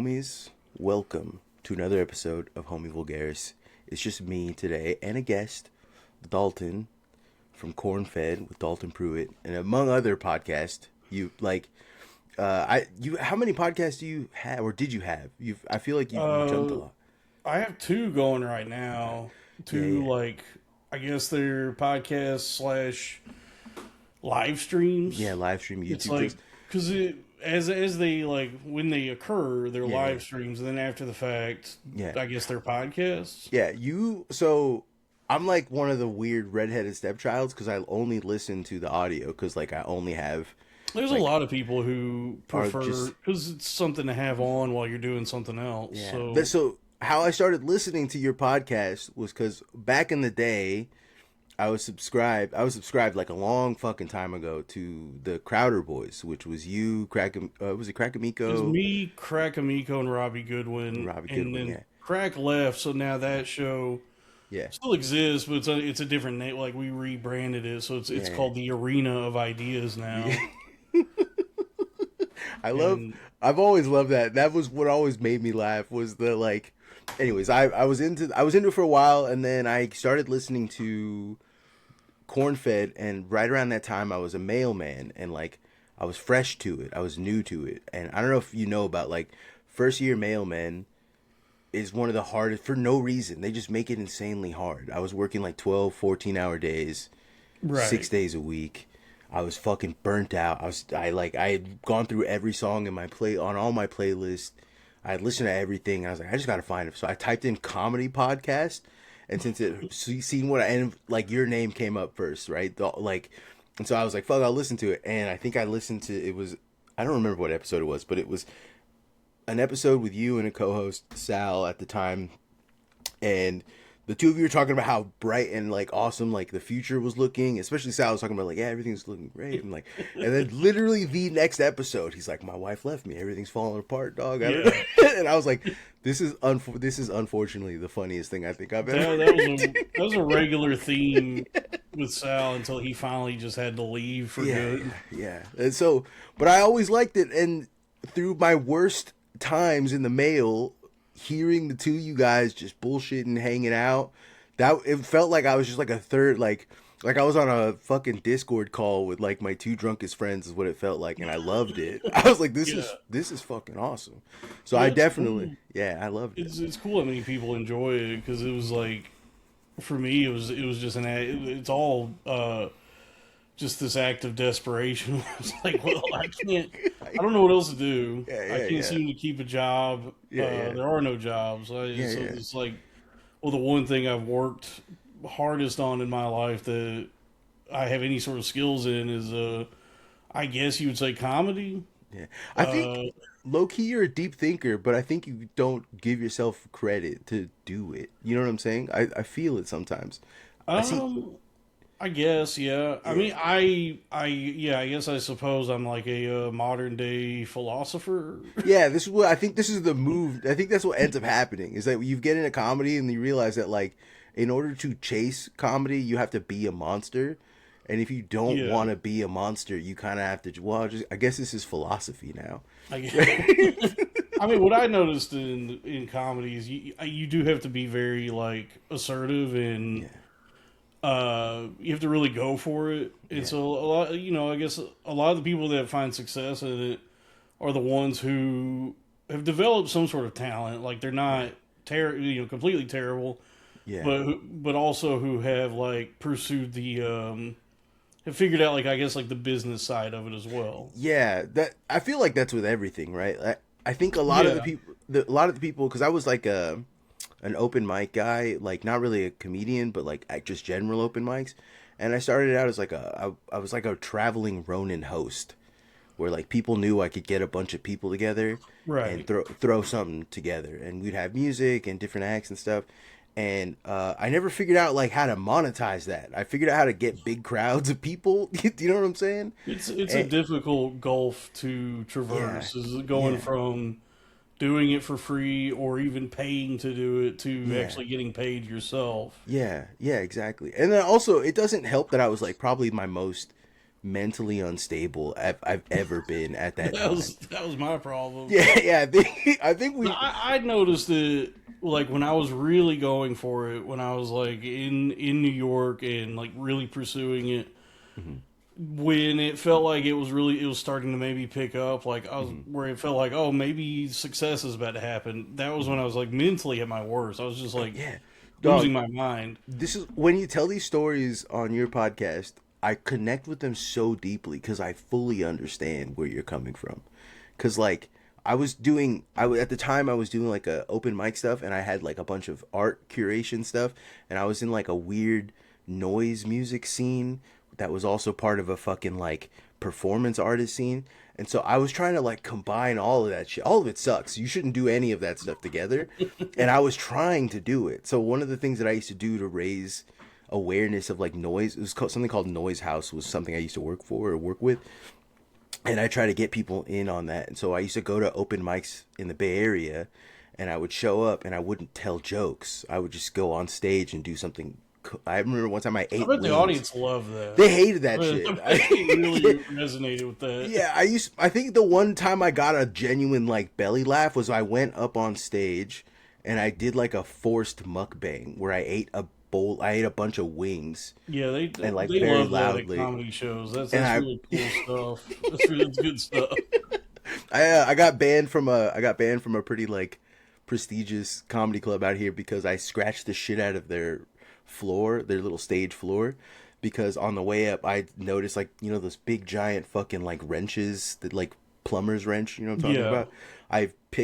homies? Welcome to another episode of Homievulgaris. It's just me today and a guest, Dalton from Corn Fed with Dalton Pruitt, and among other podcasts. How many podcasts do you have, or did you have? I feel like you've jumped a lot. I have two going right now. Yeah, Two, yeah, I guess they're podcasts slash live streams. yeah. Live stream It's YouTube. like, Just because as they, when they occur, they're yeah, yeah, live streams. And then after the fact, yeah. I guess they're podcasts. Yeah, so I'm like one of the weird redheaded stepchilds because I only listen to the audio because like I only have There's a like lot of people who are prefer, just because it's something to have on while you're doing something else. yeah. So, So how I started listening to your podcast was because back in the day I was subscribed. I was subscribed like a long fucking time ago to the Crowder Boys, which was you, was it it was Crackamico, me, Crack Amico, and Robbie and Goodwin. Robbie And Goodwin, then yeah, Crack left, so now that show yeah, still exists, but it's a different name. Like we rebranded it, so it's yeah, called the Arena of Ideas yeah. now. I love. And I've always loved that. That was what always made me laugh. Was the like. Anyways, I was into it for a while, and then I started listening to Corn Fed, and right around that time, I was a mailman, and like I was fresh to it. I was new to it, and I don't know if you know about like first year mailmen is one of the hardest for no reason. They just make it insanely hard. I was working like 12, 14 hour days, right, 6 days a week. I was fucking burnt out. I had gone through every song in my play on all my playlists. I had listened to everything. I was like, I just gotta find it. So I typed in comedy podcast, and since it seen what and like your name came up first, right? And so I was like, fuck, I'll listen to it. And I think I listened to it was I don't remember what episode it was, but it was an episode with you and a co-host Sal at the time, and the two of you were talking about how bright and like awesome like the future was looking. Especially Sal was talking about like, yeah, everything's looking great, and like, and then literally the next episode, he's like, my wife left me, everything's falling apart, dog. yeah. And I was like, this is unfortunately the funniest thing I think I've ever. That was a regular theme with Sal until he finally just had to leave for Yeah, good. yeah. And so, but I always liked it, and through my worst times in the mail, hearing the two of you guys just bullshitting, hanging out, that it felt like I was just like a third, like I was on a fucking Discord call with like my two drunkest friends is what it felt like, and I loved it. I was like, Yeah, this is fucking awesome. So yeah, I it's cool. definitely, yeah, I loved it. It's cool how many people enjoy it because it was like for me it was just it's all just this act of desperation. It's like, well, I don't know what else to do. Yeah, I yeah, can't yeah, seem to keep a job. yeah, yeah, There are no jobs. yeah, So yeah, it's like, well, the one thing I've worked hardest on in my life that I have any sort of skills in is, I guess you would say comedy. yeah. I think Uh, low key you're a deep thinker, but I think you don't give yourself credit to do it. You know what I'm saying? I feel it sometimes. I see. um, I guess, yeah. I Yeah. mean, yeah. I guess I suppose I'm like a modern day philosopher. Yeah, this is what I think. This is the move. I think that's what ends up happening is that you get into comedy and you realize that like, in order to chase comedy, you have to be a monster, and if you don't Yeah. want to be a monster, you kind of have to. Well, just I guess this is philosophy now. I I mean, what I noticed in comedy is you do have to be very like assertive and Yeah, you have to really go for it. And yeah, so a lot, I guess a lot of the people that find success in it are the ones who have developed some sort of talent. Like they're not completely terrible, yeah, but also who have like pursued have figured out like I guess like the business side of it as well. yeah. That I feel like that's with everything, right? I think a lot of the Yeah, people, a lot of the people, because I was like an open mic guy, like not really a comedian, but like at just general open mics. And I started out as like I was like a traveling Ronin host, where like people knew I could get a bunch of people together and right. throw something together, and we'd have music and different acts and stuff. And I never figured out like how to monetize that. I figured out how to get big crowds of people. Do you know what I'm saying? It's a And, difficult gulf to yeah, traverse. Is going yeah, from doing it for free or even paying to do it to yeah. actually getting paid yourself. Yeah, yeah, exactly. And then also, it doesn't help that I was like probably my most mentally unstable I've ever been at that time. That was my problem. Yeah, yeah. I think we. I noticed it like when I was really going for it, when I was like in New York and like really pursuing it. Mhm, When it felt like it was starting to maybe pick up, like I was mhm, where it felt like, oh, maybe success is about to happen. That was when mhm. I was like mentally at my worst. I was just like Yeah, losing dog. my mind. This is when you tell these stories on your podcast. I connect with them so deeply because I fully understand where you're coming from. Because like at the time I was doing like a open mic stuff, and I had like a bunch of art curation stuff, and I was in like a weird noise music scene that was also part of a fucking like performance artist scene. And so I was trying to like combine all of that shit. All of it sucks. You shouldn't do any of that stuff together. And I was trying to do it. So one of the things that I used to do to raise awareness of like noise, it was called, something called Noise House, was something I used to work for or work with. And I try to get people in on that. And so I used to go to open mics in the Bay Area, and I would show up and I wouldn't tell jokes. I would just go on stage and do something. I remember one time I I ate bet the wings. audience loved that. They hated I that bet shit. they really resonated with that. Yeah, I think the one time I got a genuine like belly laugh was I went up on stage and I did like a forced mukbang where I ate a bunch of wings Yeah, and like they very love that at loudly. comedy shows. And That's really cool stuff. That's good stuff. I I got banned from a pretty like prestigious comedy club out here because I scratched the shit out of their floor, their little stage floor, because on the way up I noticed like those big giant fucking like wrenches that like plumber's wrench, you know what I'm talking Yeah, about.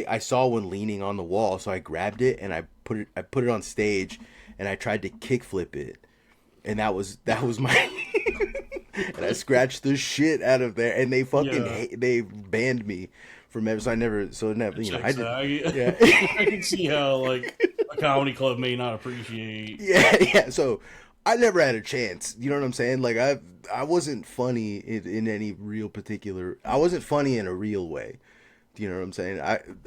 I saw one leaning on the wall, so I grabbed it and I put it on stage, and I tried to kickflip it, and that was my and I scratched the shit out of there, and yeah. they banned me from ever. So I never, so never, That I checks did, out. yeah, I can see how like a comedy club may not appreciate. yeah, yeah. So I never had a chance. You know what I'm saying? Like I wasn't funny in any real particular. I wasn't funny in a real way. You know what I'm saying?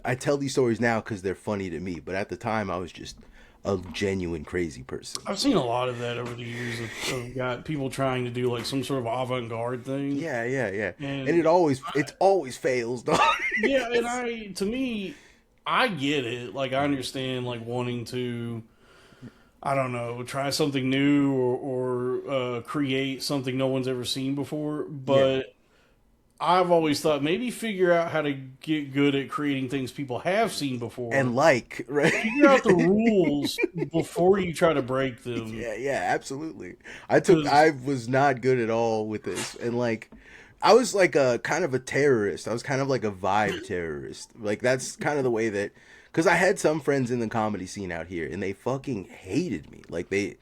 I tell these stories now because they're funny to me, but at the time I was just a genuine crazy person. I've seen a lot of that over the years of got people trying to do like some sort of avant-garde thing, Yeah, yeah, yeah. And and it always fails, dog. yeah, and to me, I get it. Like I understand like wanting to, I don't know, try something new or create something no one's ever seen before, Yeah. but I've always thought maybe figure out how to get good at creating things people have seen And before. like, right? Figure out the rules before you try to break them. Yeah, yeah, absolutely. Because I was not good at all with this. And like I was like a kind of a terrorist. I was kind of like a vibe terrorist. Like that's kind of the way that cuz I had some friends in the comedy scene out here and they fucking hated me. Like they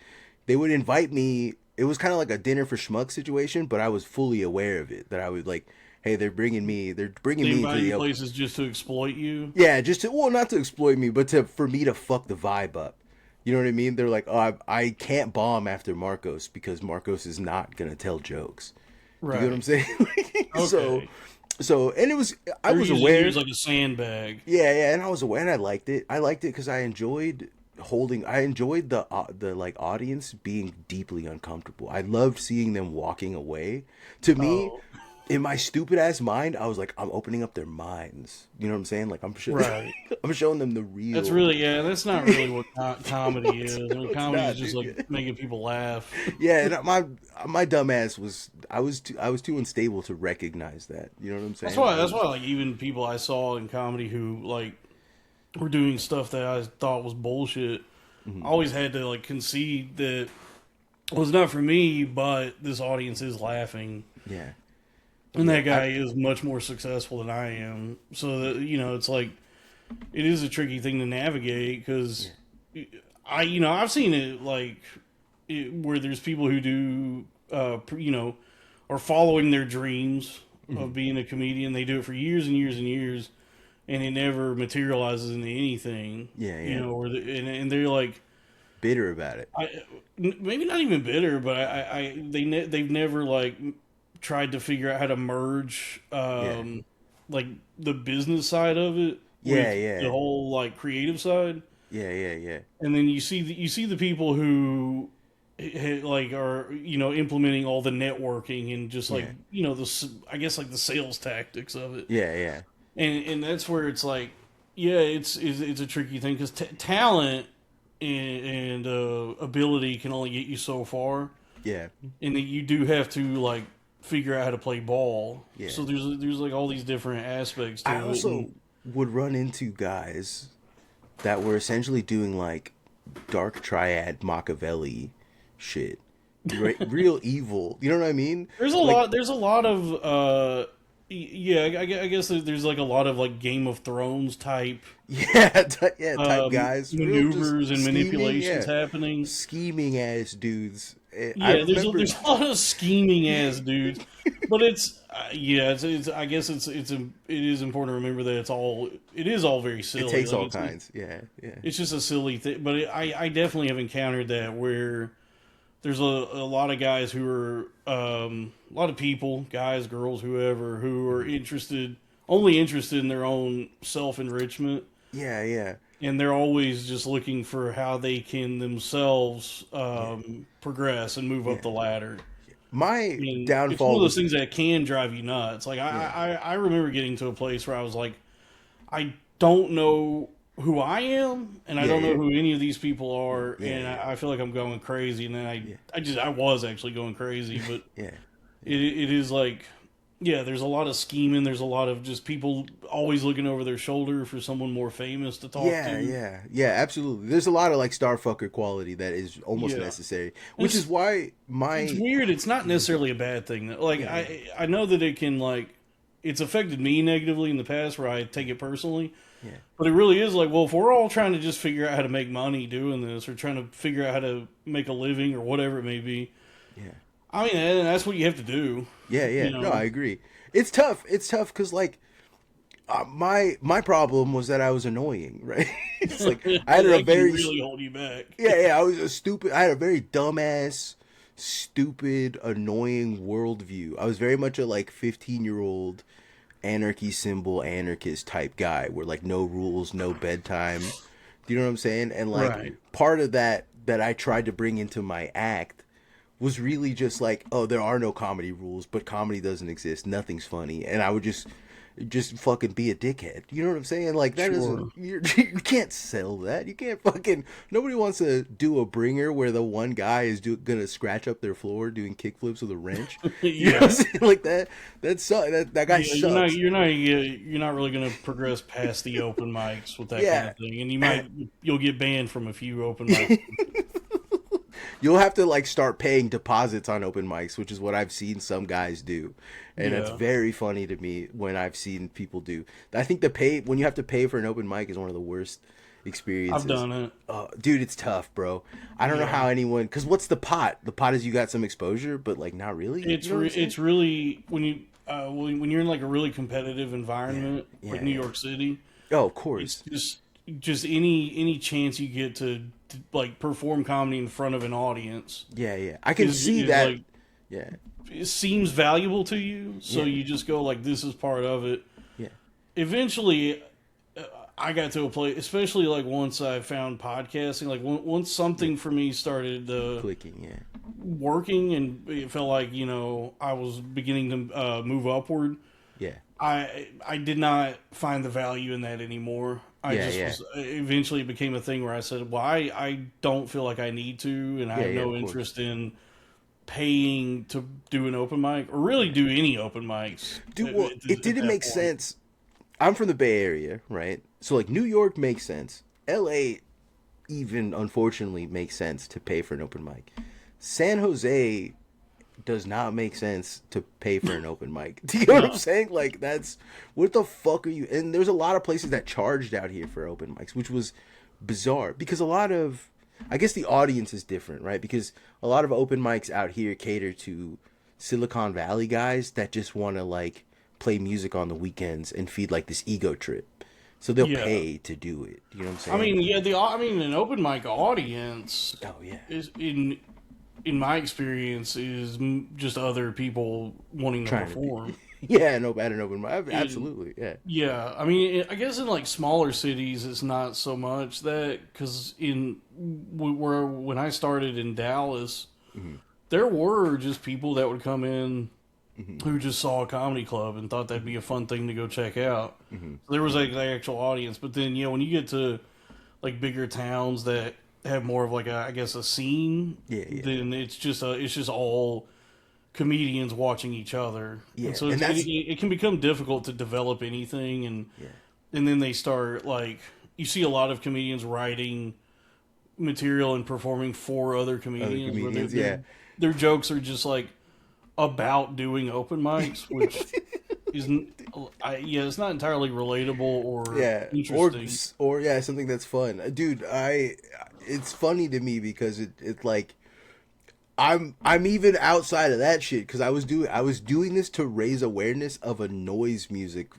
would invite me. It was kind of like a dinner for schmuck situation, but I was fully aware of it that I would like, hey, they're bringing they me to invite you the places just to exploit you. yeah, just to, well, not to exploit me, but to for me to fuck the vibe up. You know what I mean? They're like, oh, I can't bomb after Marcos because Marcos is not gonna tell jokes. Do you get what I'm Right. saying? so, Okay. and it was I They're was using you aware. as like a sandbag. Yeah, yeah, and I was aware, and I liked it. I liked it because I enjoyed holding. I enjoyed the like audience being deeply uncomfortable. I loved seeing them walking away. To me, Oh, in my stupid ass mind, I was like, I'm opening up their minds. You know what I'm saying? Like right. I'm showing them the That's real. really yeah. That's not really what comedy is. I mean, No, it's comedy is not, just like dude. making people laugh. Yeah, and my dumb ass was I was too unstable to recognize that. You know what I'm saying? I That's was why like even people I saw in comedy who like were doing stuff that I thought was bullshit. I mhm. always had to like concede that well, it's not for me, but this audience is laughing, Yeah, and yeah, that guy is much more successful than I am. So that, it's like it is a tricky thing to navigate because yeah, I've seen it like where there's people who do are following their dreams mhm. of being a comedian. They do it for years and years and years, and it never materializes into anything. Yeah, yeah. And they're like, Bitter about it. maybe not even bitter, but they've never like tried to figure out how to merge Yeah, like the business side of it yeah, with the yeah, whole like creative side. yeah, yeah, yeah. And then you see the people who like are implementing all the networking and just like Yeah. I guess like the sales tactics of it, Yeah, yeah. and that's where it's like, yeah, it's a tricky thing because talent and ability can only get you so far, Yeah. and that you do have to like figure out how to play ball. Yeah. So there's like all these different aspects to I it. also would run into guys that were essentially doing like dark triad Machiavelli shit. Real evil. You know what I mean? There's a Like lot. There's a lot of yeah. I guess there's like a lot of like Game of Thrones type yeah, type guys, real just maneuvers and scheming, manipulations yeah, happening. scheming ass dudes. I Yeah, remember, there's a lot of scheming ass dudes, but it's yeah. It's I guess it is important to remember that it is all very silly. it takes Like, all kinds. Yeah, yeah, it's just a silly thing. But I definitely have encountered that where there's a lot of guys who are a lot of people, guys, girls, whoever, who are only interested in their own self enrichment, yeah, yeah, and they're always just looking for how they can themselves progress and move up yeah. the ladder. My And it's one downfall of those was things that can drive you nuts. Like yeah, I remember getting to a place where I was like, I don't know who I am, and I yeah, don't know yeah, who any of these people are, yeah, and yeah, I feel like I'm going crazy. And then yeah, I was actually going crazy, but yeah. it is like, yeah, there's a lot of scheming. There's a lot of just people always looking over their shoulder for someone more famous to talk Yeah, to. yeah, yeah, absolutely. There's a lot of like starfucker quality that is almost Yeah, necessary, which it's is why it's my weird. It's not necessarily a bad thing. Like yeah, I know that it can like it's affected me negatively in the past where I take it personally. yeah, But it really is like, well, if we're all trying to just figure out how to make money doing this, or trying to figure out how to make a living, or whatever it may be, yeah, I mean, and that's what you have to do. yeah, yeah. You No, I know, agree. It's tough. It's tough because like my problem was that I was annoying, right? It's like I had a that can very really hold you back. yeah. I was a stupid. I had a very dumbass, stupid, annoying worldview. I was very much a like 15-year-old anarchy symbol anarchist type guy, where like no rules, no bedtime. Do you know what I'm saying? And like Right. part of that I tried to bring into my act was really just like, oh, there are no comedy rules, but comedy doesn't exist. Nothing's funny, and I would just fucking be a dickhead. You know what I'm saying? Like that Sure. isn't you can't sell that. You can't fucking nobody wants to do a bringer where the one guy is gonna scratch up their floor doing kickflips with a wrench. You know what I'm Yeah. saying? Like that guy Yeah, sucks. you're not really going to progress past the open mics with that kind Yeah. of thing, and you'll get banned from a few open mics. You'll have to like start paying deposits on open mics, which is what I've seen some guys do, and that's Yeah, very funny to me when I've seen people do. I think the pay when you have to pay for an open mic is one of the worst experiences. I've done it. Dude, it's tough, bro. I don't know Yeah, how anyone. Because what's the pot? The pot is you got some exposure, but like not really. You know what I'm saying? it's really when you're in like a really competitive Yeah, environment yeah, like New yeah. York City. Oh, of It's course. just any chance you get to like perform comedy in front of an audience Yeah, yeah. I can see is that. like Yeah, it seems valuable to you, so yeah, you just go like this is part of it. yeah, Eventually, I got to a place, especially like once I found podcasting, like once yeah. something for me started Clicking. Yeah, working, and it felt like I was beginning to move upward. yeah, I did not find the value in that anymore. I yeah, just yeah, was eventually it became a thing where I said, well, I don't feel like I need to, and I yeah, have yeah. no Of course. interest in paying to do an open mic or really do any open mics Dude, well, it at didn't that make point. sense. I'm from the Bay Area, right? So like New York makes sense. LA even unfortunately makes sense to pay for an open mic. San Jose does not make sense to pay for an open mic. Do you know what I'm No, saying? Like that's what the fuck are you? And there's a lot of places that charged out here for open mics, which was bizarre because a lot of I guess the audience is different, right? Because a lot of open mics out here cater to Silicon Valley guys that just want to like play music on the weekends and feed like this ego trip. So they'll yeah. pay to do it. You know what I'm I saying? mean, yeah, I mean, an open mic audience Oh yeah. is in my experience is just other people wanting to Trying to be. perform. Yeah, no bad and open mic. Absolutely, yeah. Yeah, I mean, I guess in like smaller cities, it's not so much that because where when I started in Dallas, Mm-hmm. there were just people that would come in Mm-hmm. who just saw a comedy club and thought that'd be a fun thing to go check out. Mm-hmm. So there was like the actual audience, but then when you get to like bigger towns that have more of like I guess a scene, Yeah, yeah, then it's just all comedians watching each other, and yeah. so And that's it can become difficult to develop anything, yeah. and then they start like you see a lot of comedians writing material and performing for other Other comedians where comedians, yeah. their jokes are just like about doing open mics, which isn't it's not entirely relatable or Yeah, interesting. or yeah, something that's fun, dude. It's funny to me because it like I'm even outside of that shit because I was doing this to raise awareness of a noise music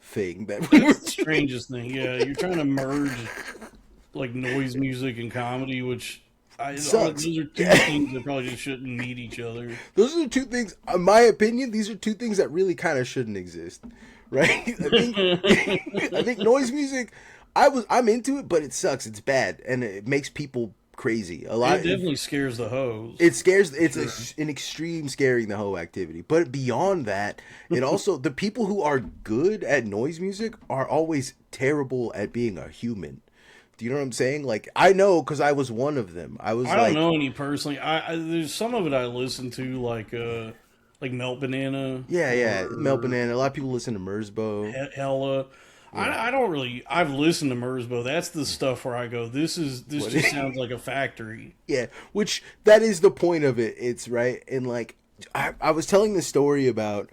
thing that we were That's the strangest thing. Yeah, you're trying to merge like noise music and comedy, which sucks. those are two things that probably just shouldn't meet each other. Those are the two things, in my opinion. These are two things that really kind of shouldn't exist, right? I think I think noise music. I'm into it, but it sucks. It's bad, and it makes people crazy. A lot. It definitely scares the hoes. It scares. It's Sure. an extreme scaring the whole activity. But beyond that, it also the people who are good at noise music are always terrible at being a human. Do you know what I'm saying? Like I know because I was one of them. I was I like, don't know any personally. There's some of it I listen to like Melt Banana yeah, yeah, Mel or Banana. A lot of people listen to Merzbow. Hella. Yeah. I don't really. I've listened to Merzbow. That's the stuff where I go. This What just sounds like a factory. Yeah, which that is the point of it. It's right. And like I was telling this story about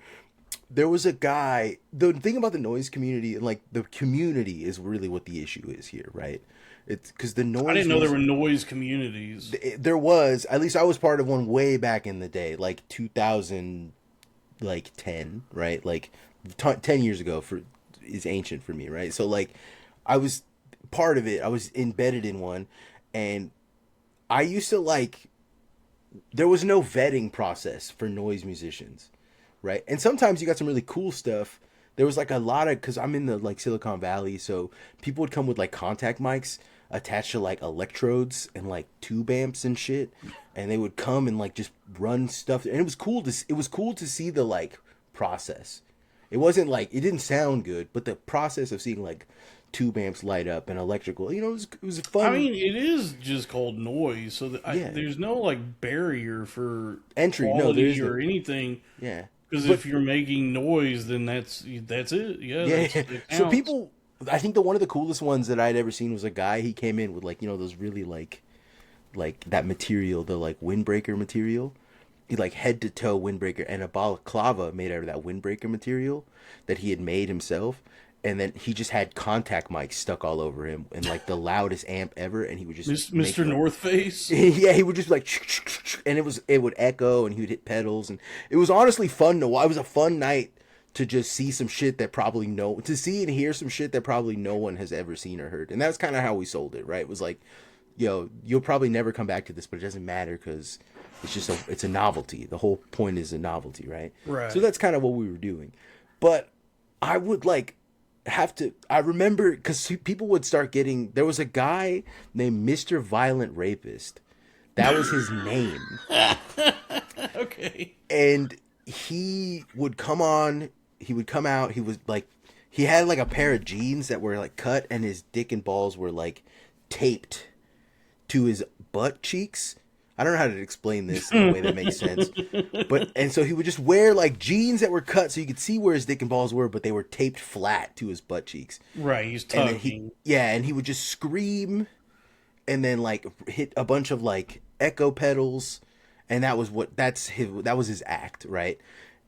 there was a guy. The thing about the noise community and like the community is really what the issue is here, right? It's because the noise. I didn't know there were noise communities. There was, at least I was part of one way back in the day, like 2000, like 10, right? Like 10 years ago for is ancient for me, right? So like I was part of it. I was embedded in one, and I used to like there was no vetting process for noise musicians, right? And sometimes you got some really cool stuff. There was like a lot of because I'm in the like Silicon Valley, so people would come with like contact mics attached to like electrodes and like tube amps and shit, and they would come and like just run stuff. And it was cool to see the like process. It wasn't like it didn't sound good, but the process of seeing like tube amps light up and electrical, it was fun. I mean, it is just called noise, so Yeah. there's no like barrier for Entry. No, there quality isn't. or anything. Yeah. Because But if you're making noise, then that's it. Yeah, yeah, it so counts. people, I think the one of the coolest ones that I'd ever seen was a guy. He came in with like those really like that material, the like windbreaker material. He like head to toe windbreaker and a balaclava made out of that windbreaker material that he had made himself. And then he just had contact mics stuck all over him and like the loudest amp ever. And he would just Mr. North Face. yeah, he would just like, and it would echo, and he would hit pedals, and it was honestly fun to watch. It was a fun night to just see some shit that probably to see and hear some shit that probably no one has ever seen or heard, and that's kind of how we sold it, right? It was like, yo, you'll probably never come back to this, but it doesn't matter because it's a novelty. The whole point is a novelty, right? Right. So that's kind of what we were doing, but I would like I remember because people would start getting there was a guy named Mr. Violent Rapist, that was his name. Okay. And he would come out, he was like he had like a pair of jeans that were like cut and his dick and balls were like taped to his butt cheeks. I don't know how to explain this in a way that makes sense. And so he would just wear like jeans that were cut so you could see where his dick and balls were, but they were taped flat to his butt cheeks. Right, he's And then tugging. and he would just scream and then like hit a bunch of like echo pedals, and that was his act, right?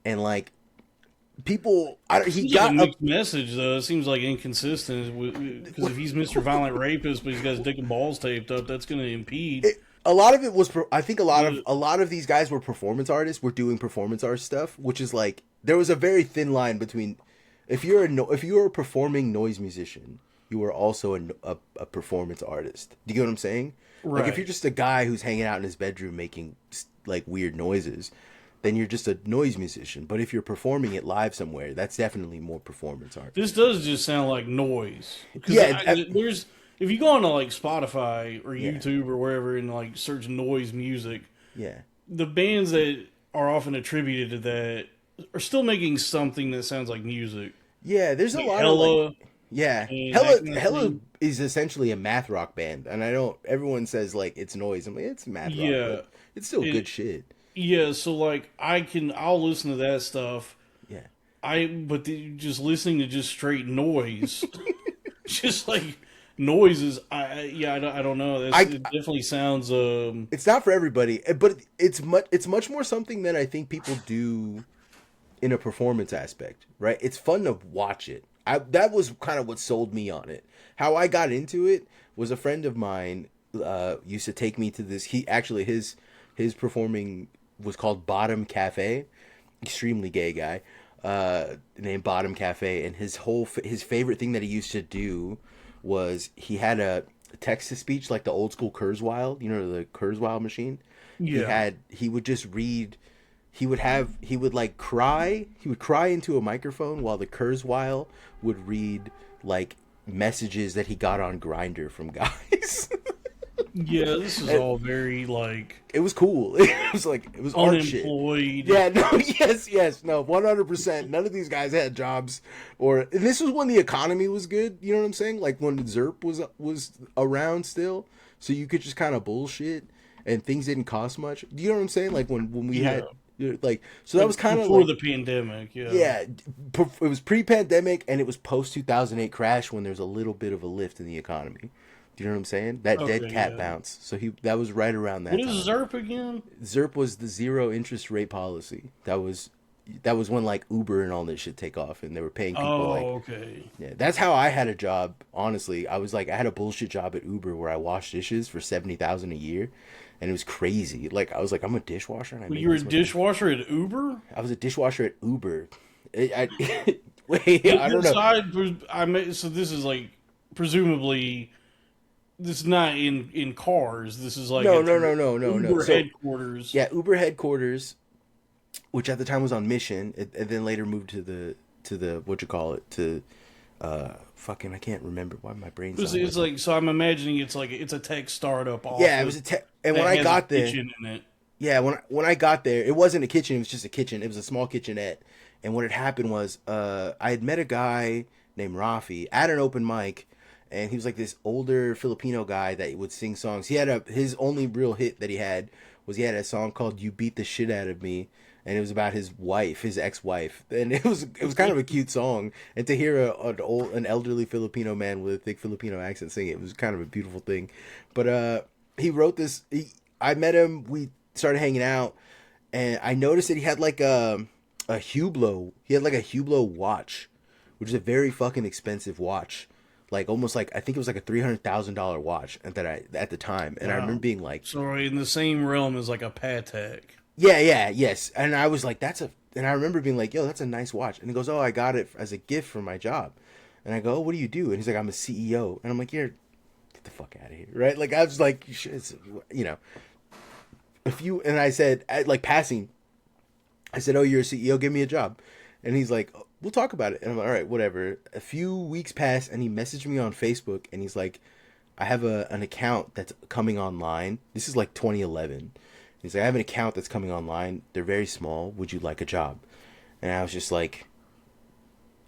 And like people he Seems like got a mixed message though. It seems like inconsistent because if he's Mr. Violent Rapist, but he's got his dick and balls taped up, that's going to impede. a lot of it was I think a lot of these guys were performance artists, were doing performance art stuff, which is like there was a very thin line between if you're a performing noise musician, you are also a performance artist. Do you get what I'm saying? Like if Right. you're just a guy who's hanging out in his bedroom making like weird noises, then you're just a noise musician. But if you're performing it live somewhere, that's definitely more performance art. This does just sound like noise. Because Yeah, there's if you go on to like Spotify or yeah, YouTube or wherever and like search noise music, yeah, the bands that are often attributed to that are still making something that sounds like music. yeah. There's a Like lot of like, Hella yeah, and that Hella kind of Hella thing. is essentially a math rock band, and I don't. Everyone says like it's noise. I'm like it's math rock, Yeah. but it's still It, good shit. yeah, so like I'll listen to that stuff. Yeah. Just listening to just straight noise, just like noises. I don't know. It definitely sounds. It's not for everybody, but it's much more something than I think people do in a performance aspect, right? It's fun to watch it. That was kind of what sold me on it. How I got into it was a friend of mine used to take me to this. He actually his performing was called Bottom Cafe, extremely gay guy, named Bottom Cafe, and his favorite thing that he used to do was he had a text to speech like the old school Kurzweil, the Kurzweil machine. Yeah. He would just read. He would like cry. He would cry into a microphone while the Kurzweil would read like messages that he got on Grinder from guys. Yeah, this is And all very like it was cool. It was art shit. unemployed. Yeah, no, yes, no, 100%. None of these guys had jobs, and this was when the economy was good. You know what I'm saying? Like when ZERP was around still, so you could just kind of bullshit and things didn't cost much. Do you know what I'm saying? Like when we had like, so that was kind of before like the pandemic. Yeah. yeah, it was pre-pandemic and it was post 2008 crash when there's a little bit of a lift in the economy. Do you know what I'm saying? That Okay, dead cat yeah. bounce. So that was right around that What time. is ZERP again? ZERP was the zero interest rate policy. That was when like Uber and all this shit take off, and they were paying people like Okay. yeah. That's how I had a job. Honestly, I was like I had a bullshit job at Uber where I washed dishes for 70,000 a year, and it was crazy. Like I was like I'm a dishwasher, and I Well, make you were a this much money. dishwasher at Uber. I was a dishwasher at Uber. Wait, I don't know. So this is like presumably this is not in cars. This is like No, at no, the no, no, no, no. Uber So headquarters. yeah, Uber headquarters, which at the time was on Mission, and then later moved to the what you call it to fucking I can't remember why my brain's It's like so. I'm imagining it's like it's a tech startup office. yeah, it was a tech. And when that I has got a there, kitchen in it. yeah, when I got there, it wasn't a kitchen. It was just a kitchen. It was a small kitchenette. And what had happened was, I had met a guy named Rafi at an open mic, and he was like this older Filipino guy that would sing songs. His only real hit that he had a song called "You Beat the Shit Out of Me," and it was about his wife, his ex-wife, and it was kind of a cute song. And to hear an elderly Filipino man with a thick Filipino accent sing it was kind of a beautiful thing. But he wrote this. I met him. We started hanging out, and I noticed that he had like a Hublot. He had like a Hublot watch, which is a very fucking expensive watch. Like almost like I think it was like a $300,000 watch at the time, and I remember being like, So in the same realm as like a Patek. yeah, yes, and I was like, and I remember being like, yo, that's a nice watch, and he goes, oh, I got it as a gift from my job, and I go, oh, what do you do? And he's like, I'm a CEO, and I'm like, get the fuck out of here, right? Like I was like, it's, and I said, like passing, I said, oh, you're a CEO, give me a job. And he's like, we'll talk about it. And I'm like, all right, whatever. A few weeks passed, and he messaged me on Facebook, and he's like, I have an account that's coming online. This is like 2011. He's like, I have an account that's coming online. They're very small. Would you like a job? And I was just like,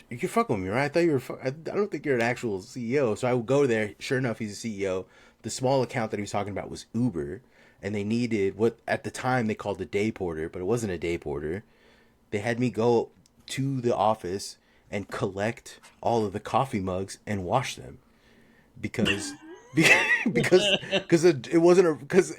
you're fucking with me, right? I thought you were. I don't think you're an actual CEO. So I would go there. Sure enough, he's a CEO. The small account that he was talking about was Uber, and they needed what at the time they called a day porter, but it wasn't a day porter. They had me go to the office and collect all of the coffee mugs and wash them because it wasn't because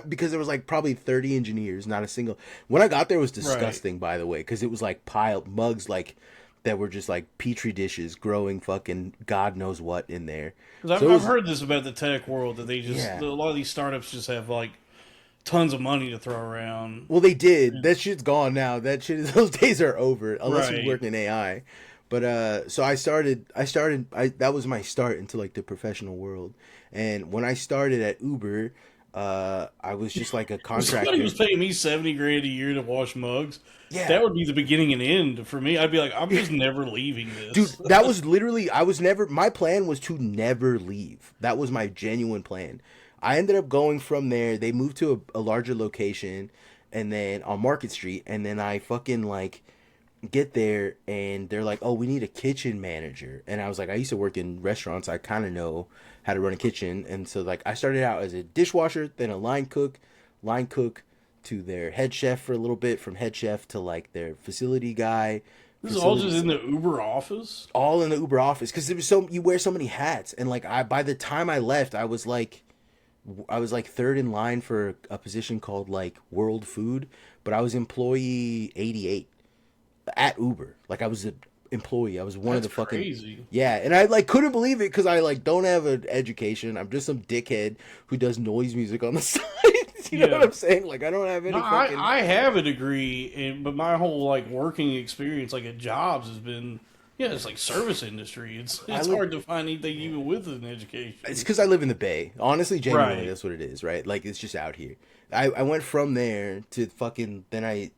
because there was like probably 30 engineers, not a single. When I got there, it was disgusting, by the way, because it was like piled mugs like that were just like petri dishes growing fucking God knows what in there. I've heard this about the tech world that Yeah. a lot of these startups just have like tons of money to throw around. Well, they did. That shit's gone now. Those days are over unless you Right. work in AI. But so that was my start into like the professional world. And when I started at Uber, I was just like a If somebody contractor. was paying me 70 grand a year to wash mugs, Yeah, that would be the beginning and end for me. I'd be like, I'm just never leaving dude, this. that was literally, I was never, my plan was to never leave. That was my genuine plan. I ended up going from there. They moved to a larger location, and then on Market Street, and then I fucking like get there, and they're like, "Oh, we need a kitchen manager." And I was like, I used to work in restaurants. I kind of know how to run a kitchen, and so like I started out as a dishwasher, then a line cook to their head chef for a little bit, from head chef to like their facility guy, This is all facility just in the Uber office. all in the Uber office, because there was so, you wear so many hats, and like I, by the time I left, I was like third in line for a position called like World Food, but I was employee 88 at Uber. Like I was an employee. I was one of That's the fucking, crazy. yeah, and I like couldn't believe it because I like don't have an education. I'm just some dickhead who does noise music on the side. You know Yeah. what I'm saying? Like I don't have any No, fucking. I have a degree, but my whole like working experience, like at jobs, has been it's like service industry. It's live- hard to find anything even with an education. It's because I live in the Bay. Honestly, genuinely, Right. that's what it is, right? Like it's just out here. I went from there to fucking. Then I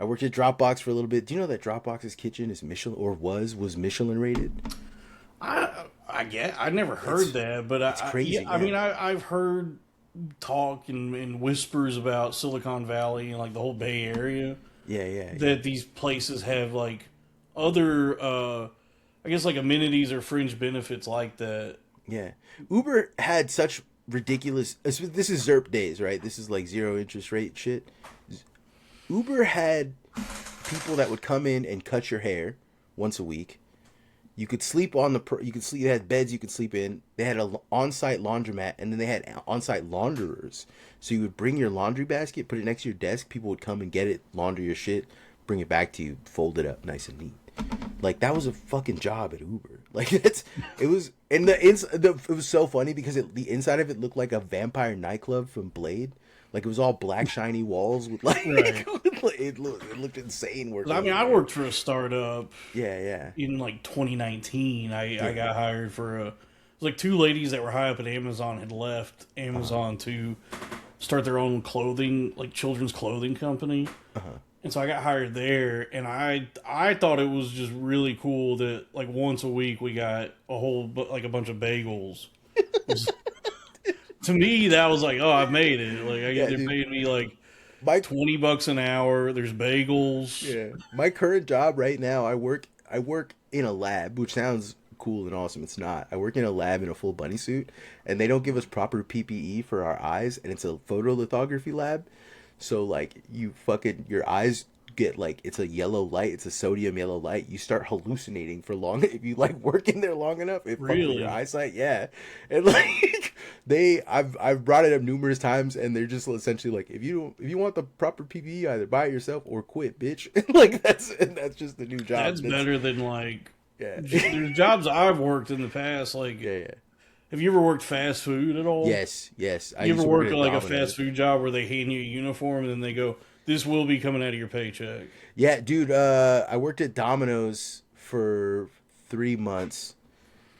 worked at Dropbox for a little bit. Do you know that Dropbox's kitchen is Michelin, or was Michelin rated? I get I never heard that, but it's crazy, I mean yeah. I've heard talk and whispers about Silicon Valley and like the whole Bay Area Yeah. that these places have like other I guess like amenities or fringe benefits like that. Yeah. Uber had such ridiculous. This is ZERP days, right? This is like zero interest rate shit. Uber had people that would come in and cut your hair once a week. You could sleep on the. You could sleep. They had beds you could sleep in. They had an on-site laundromat, and then they had on-site launderers. So you would bring your laundry basket, put it next to your desk. People would come and get it, launder your shit, bring it back to you, fold it up nice and neat. Like that was a fucking job at Uber. Like that's it was, and it was so funny because the inside of it looked like a vampire nightclub from Blade. Like it was all black shiny walls with like, Right. it looked insane working. I mean, I worked for a startup Yeah. in like 2019. I got hired for it was like two ladies that were high up at Amazon had left Amazon to start their own clothing, like children's clothing company. And so I got hired there, and I thought it was just really cool that like once a week we got like a bunch of bagels. To me, that was like, oh, I've made it. Like Yeah, they're dude. paying me like My $20 an hour. There's bagels. Yeah. My current job right now, I work in a lab, which sounds cool and awesome. It's not. I work in a lab in a full bunny suit, and they don't give us proper PPE for our eyes, and it's a photolithography lab. So like you fucking your eyes get like, it's a yellow light, it's a sodium yellow light. You start hallucinating for long if you like work in there long enough. It fucks with Really? your eyesight, yeah. And like I've brought it up numerous times, and they're just essentially like, if you want the proper PPE, either buy it yourself or quit, bitch. Like that's just the new job. That's better than like. Yeah. There's jobs I've worked in the past. Like, Yeah. have you ever worked fast food at all? Yes. I You used ever to work worked at like a Domino's. fast food job where they hand you a uniform and then they go, "This will be coming out of your paycheck." Yeah, dude. I worked at Domino's for 3 months,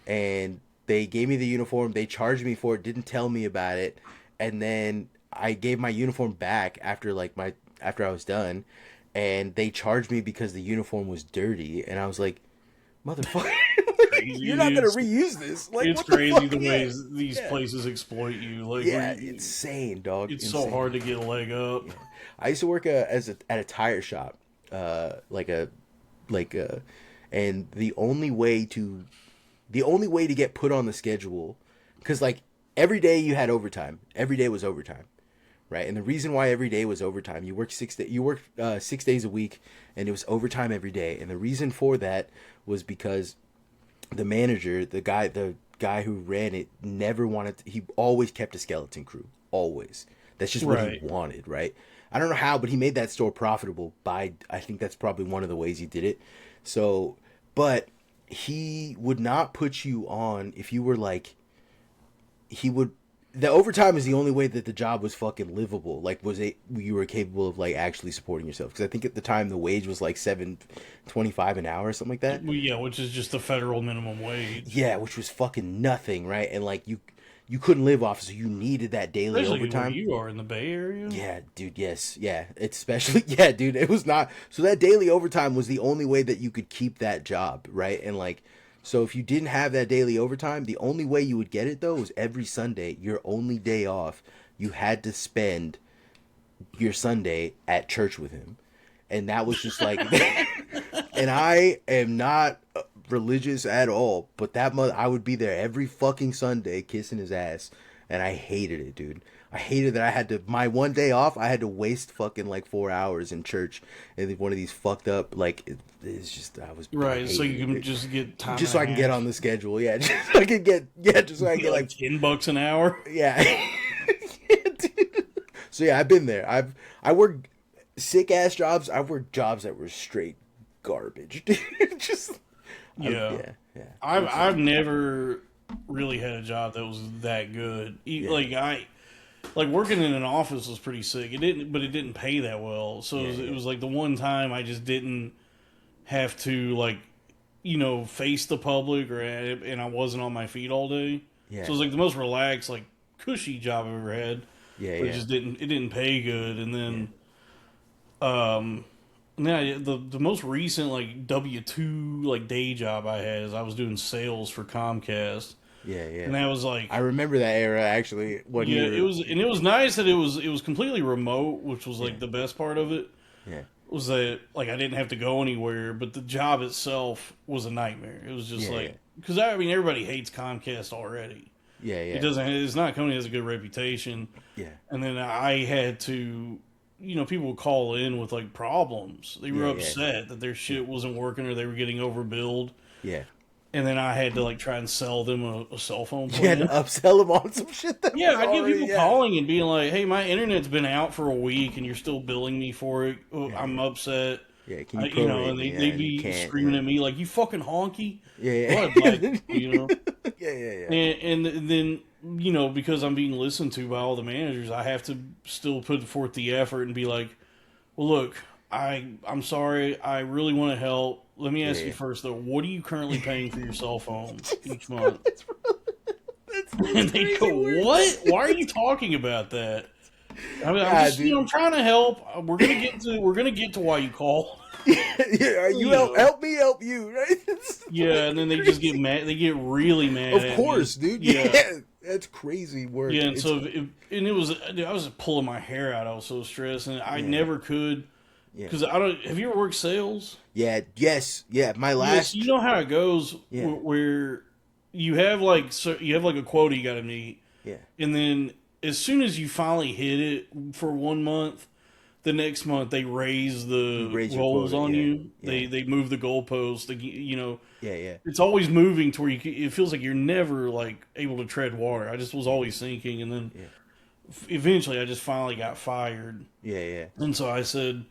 and they gave me the uniform. They charged me for it. Didn't tell me about it, and then I gave my uniform back after I was done, and they charged me because the uniform was dirty, and I was like, motherfucker. Crazy. You're not gonna reuse this. Like, It's what the crazy fuck? the Yeah. ways these Yeah. places exploit you. Like, Yeah, insane, dog. it's insane. so hard to get a leg up. I used to work at a tire shop, like a, and the only way to get put on the schedule, because like every day you had overtime. Every day was overtime, right? And the reason why every day was overtime, you worked 6 days a week, and it was overtime every day. And the reason for that was because the manager, the guy who ran it, never wanted he always kept a skeleton crew, always. That's just what he Right. wanted, right? I don't know how, but he made that store profitable by, I think that's probably one of the ways he did it. So, but he would not put you on if you were like, the overtime is the only way that the job was fucking livable. Like, you were capable of like actually supporting yourself? Because I think at the time the wage was like $7.25 an hour or something like that. Well, yeah, which is just the federal minimum wage. Yeah, which was fucking nothing, right? And like you you couldn't live off, so you needed that daily Especially where overtime. you are in the Bay Area. Yeah, dude, yes. Yeah. It's especially yeah, dude, it was not so that daily overtime was the only way that you could keep that job, right? And like so if you didn't have that daily overtime, the only way you would get it though was every Sunday, your only day off, you had to spend your Sunday at church with him. And that was just like and I am not religious at all, but that month I would be there every fucking Sunday kissing his ass, and I hated it, dude. I hated that I had to my one day off. I had to waste fucking like 4 hours in church, and one of these fucked up like it's just I was Right, I so you hated can it. just get time Just so I and a can get half. on the schedule. Yeah, just so I can get just so I can Get get like like $10 an hour. yeah. Yeah, dude. So yeah, I've been there. I worked sick ass jobs. I've worked jobs that were straight garbage, dude. Just Yeah. yeah, yeah. I've never really had a job that was that good. Yeah. Like working in an office was pretty sick. But it didn't pay that well. So it was like the one time I just didn't have to like, face the public and I wasn't on my feet all day. Yeah. So it was like the most relaxed, like cushy job I've ever had. Yeah, But yeah. it didn't pay good. And then, the most recent like W-2 like day job I had is I was doing sales for Comcast. Yeah, yeah. And that was like, I remember that era actually. When yeah, you were, it was nice that it was completely remote, which was like the best part of it. yeah, Was that like I didn't have to go anywhere, but the job itself was a nightmare. It was just Yeah, like because I mean everybody hates Comcast already. yeah, yeah, It doesn't. It's not a company that has a good reputation. yeah, And then I had to, people would call in with like problems. They were Yeah, yeah. upset that their shit wasn't working or they were getting overbilled. yeah. And then I had to like try and sell them a cell phone You had plan. to upsell them on some shit. That Yeah, was I'd get already, people yeah. calling and being like, "Hey, my internet's been out for a week, and you're still billing me for it. Oh, I'm upset." Yeah, can you And prorate me? they'd Yeah, be you can't, screaming yeah. at me like, "You fucking honky!" Yeah, yeah. What, like, Yeah, yeah, yeah. And then because I'm being listened to by all the managers, I have to still put forth the effort and be like, "Well, look, I'm sorry. I really want to help. Let me ask Yeah. you first though. What are you currently paying for your cell phone each month?" That's And they go, "What? Why are you talking about that?" I'm just, dude. I'm trying to help. We're gonna get to why you call. yeah, you help me, help you, right? Yeah, and then they just get mad. They get really mad. Of at course, me. dude. Yeah. Yeah, that's crazy work. Yeah, and It's- so it was. I was pulling my hair out. I was so stressed, and I never could. Yeah. Because I don't. Have you ever worked sales? yeah, yes, yeah. My Yes, last, you know how it goes. Yeah. Where you have like a quota you got to meet, yeah, and then as soon as you finally hit it for 1 month, the next month they raise the raise your goals quota, on yeah, you. yeah. They move the goalposts. yeah, yeah. It's always moving to where it feels like you're never like able to tread water. I just was always sinking, and then eventually I just finally got fired. Yeah, yeah. And so I said,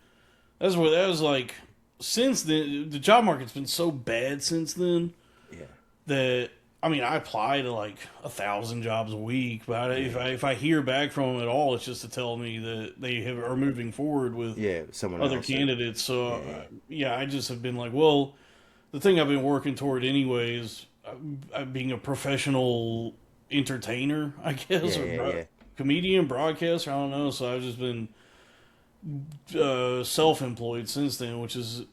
that was like, since then, the job market's been so bad since then Yeah. that, I mean, I apply to like 1,000 jobs a week, but if I hear back from them at all, it's just to tell me that they are moving forward with Yeah, someone other else. candidates. So, I just have been like, well, the thing I've been working toward anyways, being a professional entertainer, I guess, or comedian, broadcaster, I don't know. So I've just been self-employed since then, which has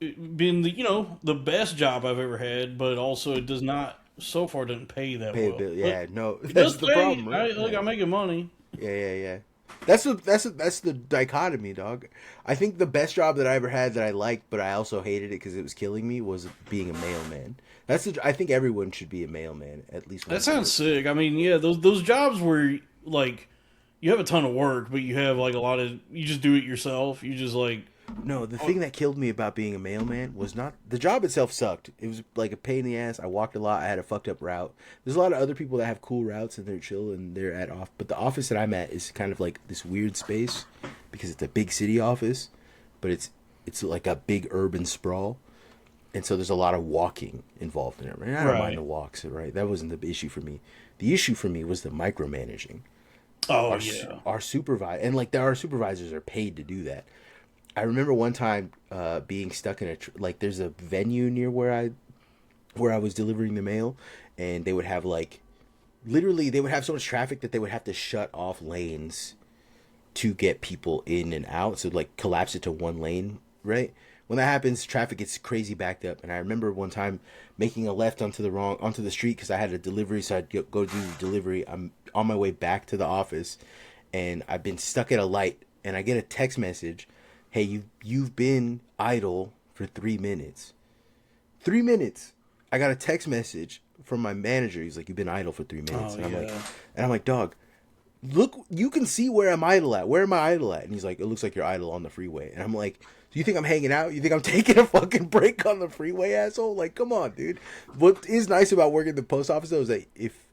been the best job I've ever had, but also it does not so far doesn't pay that Pay a well. bill. Yeah, no, It that's does the pay. problem. Right? I'm making money. Yeah, yeah, yeah. That's the dichotomy, dog. I think the best job that I ever had that I liked, but I also hated it because it was killing me, was being a mailman. I think everyone should be a mailman at least. That sounds sick. I mean, yeah, those jobs where like you have a ton of work, but you have like you just do it yourself. You just like No, the thing that killed me about being a mailman was not the job itself sucked. It was like a pain in the ass. I walked a lot. I had a fucked up route. There's a lot of other people that have cool routes and they're chill and they're at off. But the office that I'm at is kind of like this weird space because it's a big city office, but it's like a big urban sprawl. And so there's a lot of walking involved in it. Right? I don't mind the walks, right? That wasn't the issue for me. The issue for me was the micromanaging. Our supervisor, and like our supervisors are paid to do that. I remember one time being stuck in like there's a venue near where I was delivering the mail, and they would have like literally they would have so much traffic that they would have to shut off lanes to get people in and out. So like collapse it to one lane, right? When that happens, traffic gets crazy backed up. And I remember one time making a left onto the street because I had a delivery, so I'd go do the delivery. I'm on my way back to the office, and I've been stuck at a light, and I get a text message, "Hey, you've been idle for 3 minutes." 3 minutes. I got a text message from my manager. He's like, "You've been idle for 3 minutes," Oh, and yeah. I'm like, "Dog, look, you can see where I'm idle at. Where am I idle at?" And he's like, "It looks like you're idle on the freeway." And I'm like, "Do you think I'm hanging out? You think I'm taking a fucking break on the freeway, asshole? Like, come on, dude." What is nice about working at the post office though is that if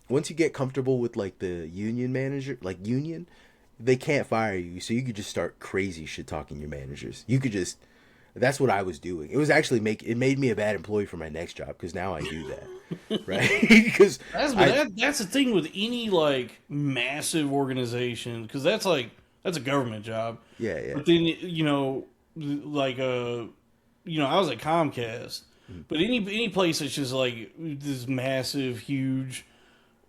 once you get comfortable with like the union manager, like union, they can't fire you, so you could just start crazy shit talking your managers. You could just. That's what I was doing. It was actually it made me a bad employee for my next job because now I do that, right? Because That's the thing with any like massive organization, because that's a government job. yeah, yeah. But then like I was at Comcast, but any place that's just like this massive, huge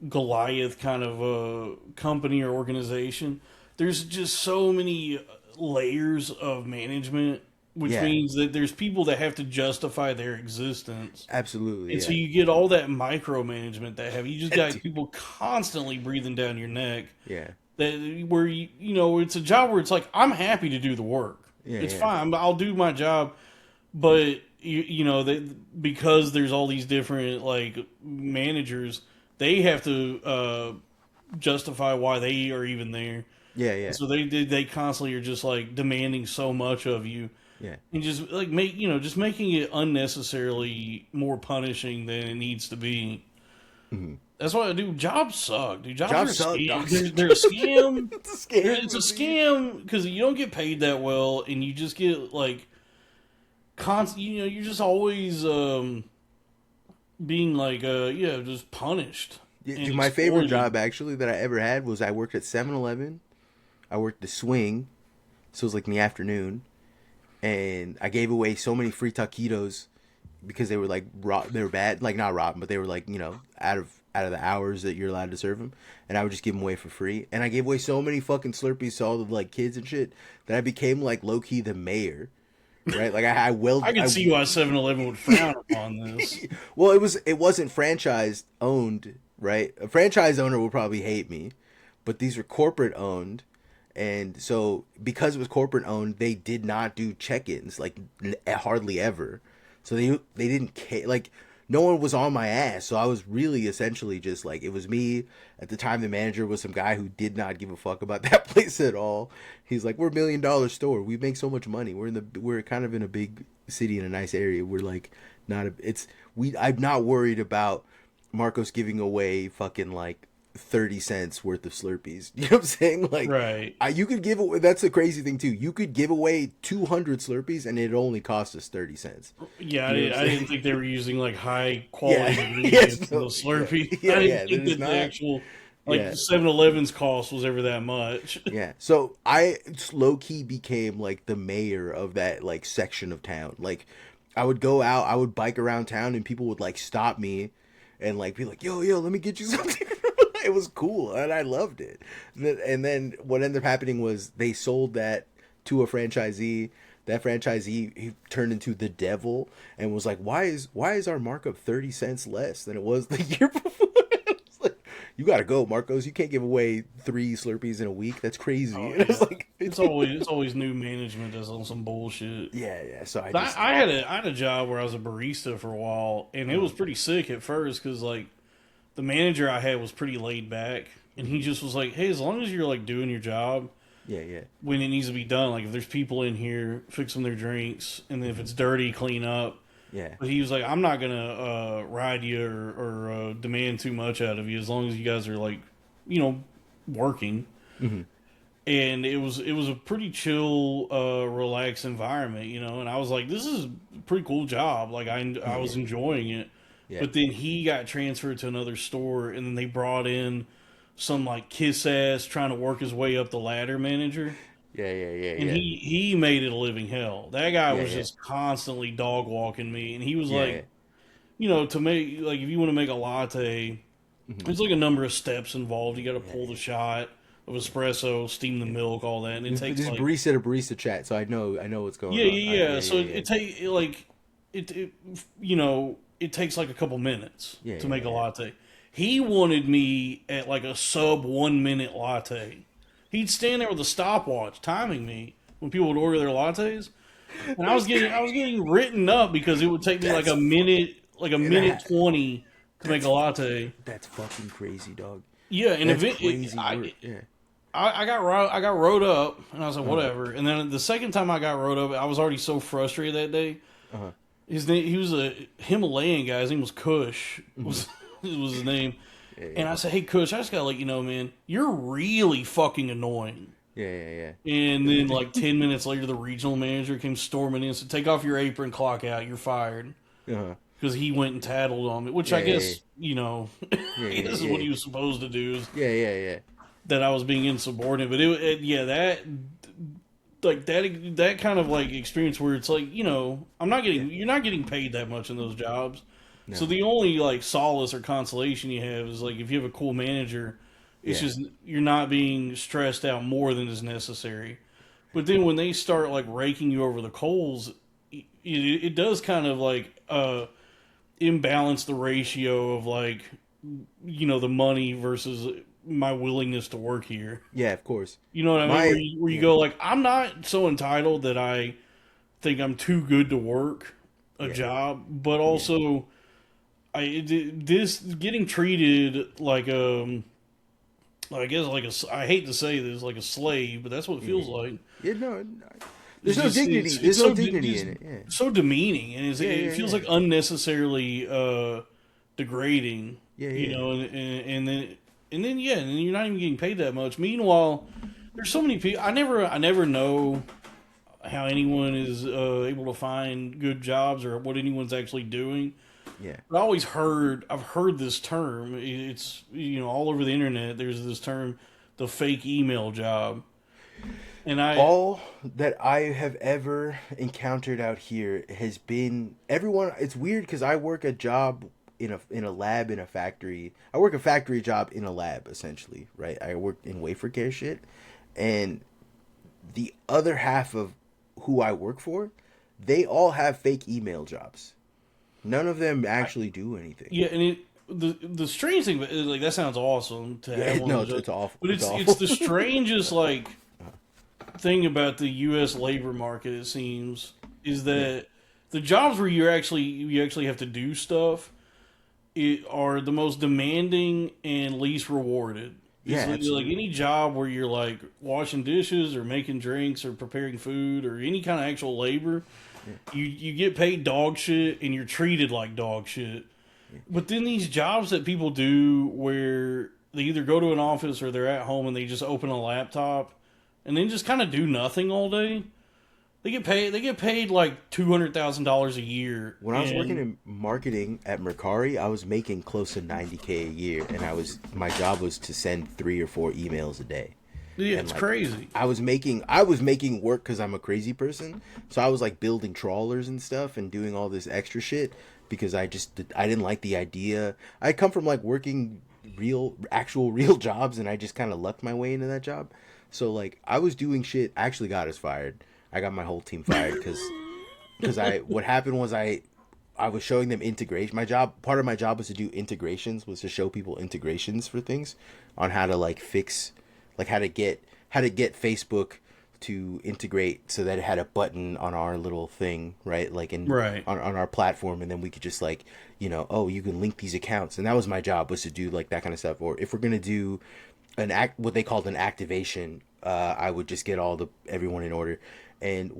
Goliath kind of company or organization, there's just so many layers of management, which Yeah. means that there's people that have to justify their existence. Absolutely. And Yeah. so you get all that micromanagement that have you just got people constantly breathing down your neck. Yeah. That where it's a job where it's like I'm happy to do the work. Yeah, It's yeah. fine. I'll do my job, but that because there's all these different like managers, they have to justify why they are even there. Yeah, yeah. So they constantly are just like demanding so much of you. Yeah. And just like just making it unnecessarily more punishing than it needs to be. Mm-hmm. That's why I do. Jobs suck, dude. Jobs Jobs are a suck, scam. dogs. They're a scam. It's a scam. It's a scam because you don't get paid that well, and you just get like constant. You're just always being like just punished. Yeah, and dude, my favorite exploited. job actually that I ever had was I worked at 7-Eleven. I worked the swing, so it was like in the afternoon, and I gave away so many free taquitos because they were like they were bad, like not rotten, but they were like out of the hours that you're allowed to serve them, and I would just give them away for free. And I gave away so many fucking Slurpees to all the like kids and shit that I became like low key the mayor, right? Like I can see why 7-Eleven would frown upon this. Well, it wasn't franchise owned, right? A franchise owner would probably hate me, but these were corporate owned. And so, because it was corporate owned, they did not do check-ins, like hardly ever. So they didn't care. Like no one was on my ass. So I was really essentially just like it was me at the time. The manager was some guy who did not give a fuck about that place at all. He's like, "We're $1 million store. We make so much money. We're kind of in a big city in a nice area. We're like not a. It's we. I'm not worried about Marcos giving away fucking like 30 cents worth of Slurpees." You know what I'm saying? Like, Right. you could give away. That's the crazy thing too. You could give away 200 Slurpees, and it only cost us 30 cents. Yeah, You know what I'm I didn't saying? think they were using like high quality Yeah. ingredients Yes, in no, the Slurpee. yeah, I yeah, didn't think there's that not. the actual like Yeah. 7-Eleven's cost was ever that much. Yeah. So I low key became like the mayor of that like section of town. Like, I would go out, I would bike around town, and people would like stop me, and like be like, "Yo, let me get you something." It was cool, and I loved it. And then what ended up happening was they sold that to a franchisee. That franchisee, he turned into the devil and was like, "Why is our markup 30 cents less than it was the year before?" It's like, "You gotta go, Marcos. You can't give away 3 Slurpees in a week. That's crazy." Oh, And it's yeah. like, It's always new management that's on some bullshit. yeah, yeah. So I But just, I had a job where I was a barista for a while, and it was pretty sick at first because like the manager I had was pretty laid back, and he just was like, "Hey, as long as you're like doing your job yeah, yeah, when it needs to be done, like if there's people in here, fix them their drinks, and then if it's dirty, clean up." yeah, But he was like, "I'm not gonna ride you or demand too much out of you as long as you guys are like, working." mm-hmm. And it was a pretty chill, relaxed environment, and I was like, "This is a pretty cool job." Like I was enjoying it. Yeah. But then he got transferred to another store, and then they brought in some like kiss ass trying to work his way up the ladder manager, Yeah, yeah, yeah, and yeah. he made it a living hell. That guy Yeah, was yeah. just constantly dog walking me, and he was Yeah, like, to make like if you want to make a latte, There's like a number of steps involved. You got to pull the shot of espresso, steam the milk, all that, and it takes This is like barista to barista chat, so I know what's going yeah, on. yeah, yeah. So it take like it you know it takes like a couple minutes to make a latte. He wanted me at like a sub 1 minute latte. He'd stand there with a stopwatch timing me when people would order their lattes, and I was getting written up because it would take me like a minute 20 to make a latte. That's fucking crazy, dog. Yeah, and That's crazy work. Yeah. I got wrote up, and I was like, whatever. And then the second time I got wrote up, I was already so frustrated that day. His name, he was a Himalayan guy. His name was Kush. Was his name. And I said, hey, Kush, I just gotta let you know, man, you're really fucking annoying. Yeah. And then like 10 minutes later, the regional manager came storming in and said, take off your apron, clock out, you're fired. Because he went and tattled on me, which I guess, this is what he was supposed to do. Yeah. That I was being insubordinate, but that kind of like experience where it's like, you're not getting paid that much in those jobs. No. So the only like solace or consolation you have is like if you have a cool manager, it's just you're not being stressed out more than is necessary. But then when they start like raking you over the coals, it does kind of like imbalance the ratio of like the money versus my willingness to work here. Yeah, of course. You know what I mean? Where you go like, I'm not so entitled that I think I'm too good to work a job, but also this getting treated like I guess I hate to say this, like a slave, but that's what it feels like. Yeah, no. There's no dignity. There's no dignity in it. Yeah. So demeaning, and it feels like unnecessarily degrading. And then you're not even getting paid that much. Meanwhile, there's so many people. I never know how anyone is able to find good jobs or what anyone's actually doing. Yeah. But I've heard this term. It's all over the internet. There's this term, the fake email job. And all that I have ever encountered out here has been everyone. It's weird because I work a job in a lab in a factory. I work a factory job in a lab essentially, right? I work in wafer care shit, and the other half of who I work for, they all have fake email jobs. None of them actually do anything. Yeah, and the strange thing, like that sounds awesome to have one. No, it's awful. But it's the strangest like thing about the U.S. labor market. It seems is that the jobs where you actually have to do stuff are the most demanding and least rewarded. Yeah, it's like any job where you're like washing dishes or making drinks or preparing food or any kind of actual labor. You get paid dog shit and you're treated like dog shit. But then these jobs that people do where they either go to an office or they're at home and they just open a laptop and then just kind of do nothing all day. They get paid like $200,000 a year. When I was working in marketing at Mercari, I was making close to $90K a year, and my job was to send 3 or 4 emails a day. Yeah, it's crazy. I was making work because I'm a crazy person. So I was like building trawlers and stuff and doing all this extra shit because I didn't like the idea. I come from like working actual real jobs, and I just kind of lucked my way into that job. So like I was doing shit. I actually got us fired. I got my whole team fired because what happened was I was showing them integration. Part of my job was to do integrations, was to show people integrations for things on how to like fix. Like how to get Facebook to integrate so that it had a button on our little thing, right? Like on our platform, and then we could just like, you can link these accounts. And that was my job, was to do like that kind of stuff. Or if we're gonna do what they called an activation, I would just get everyone in order. And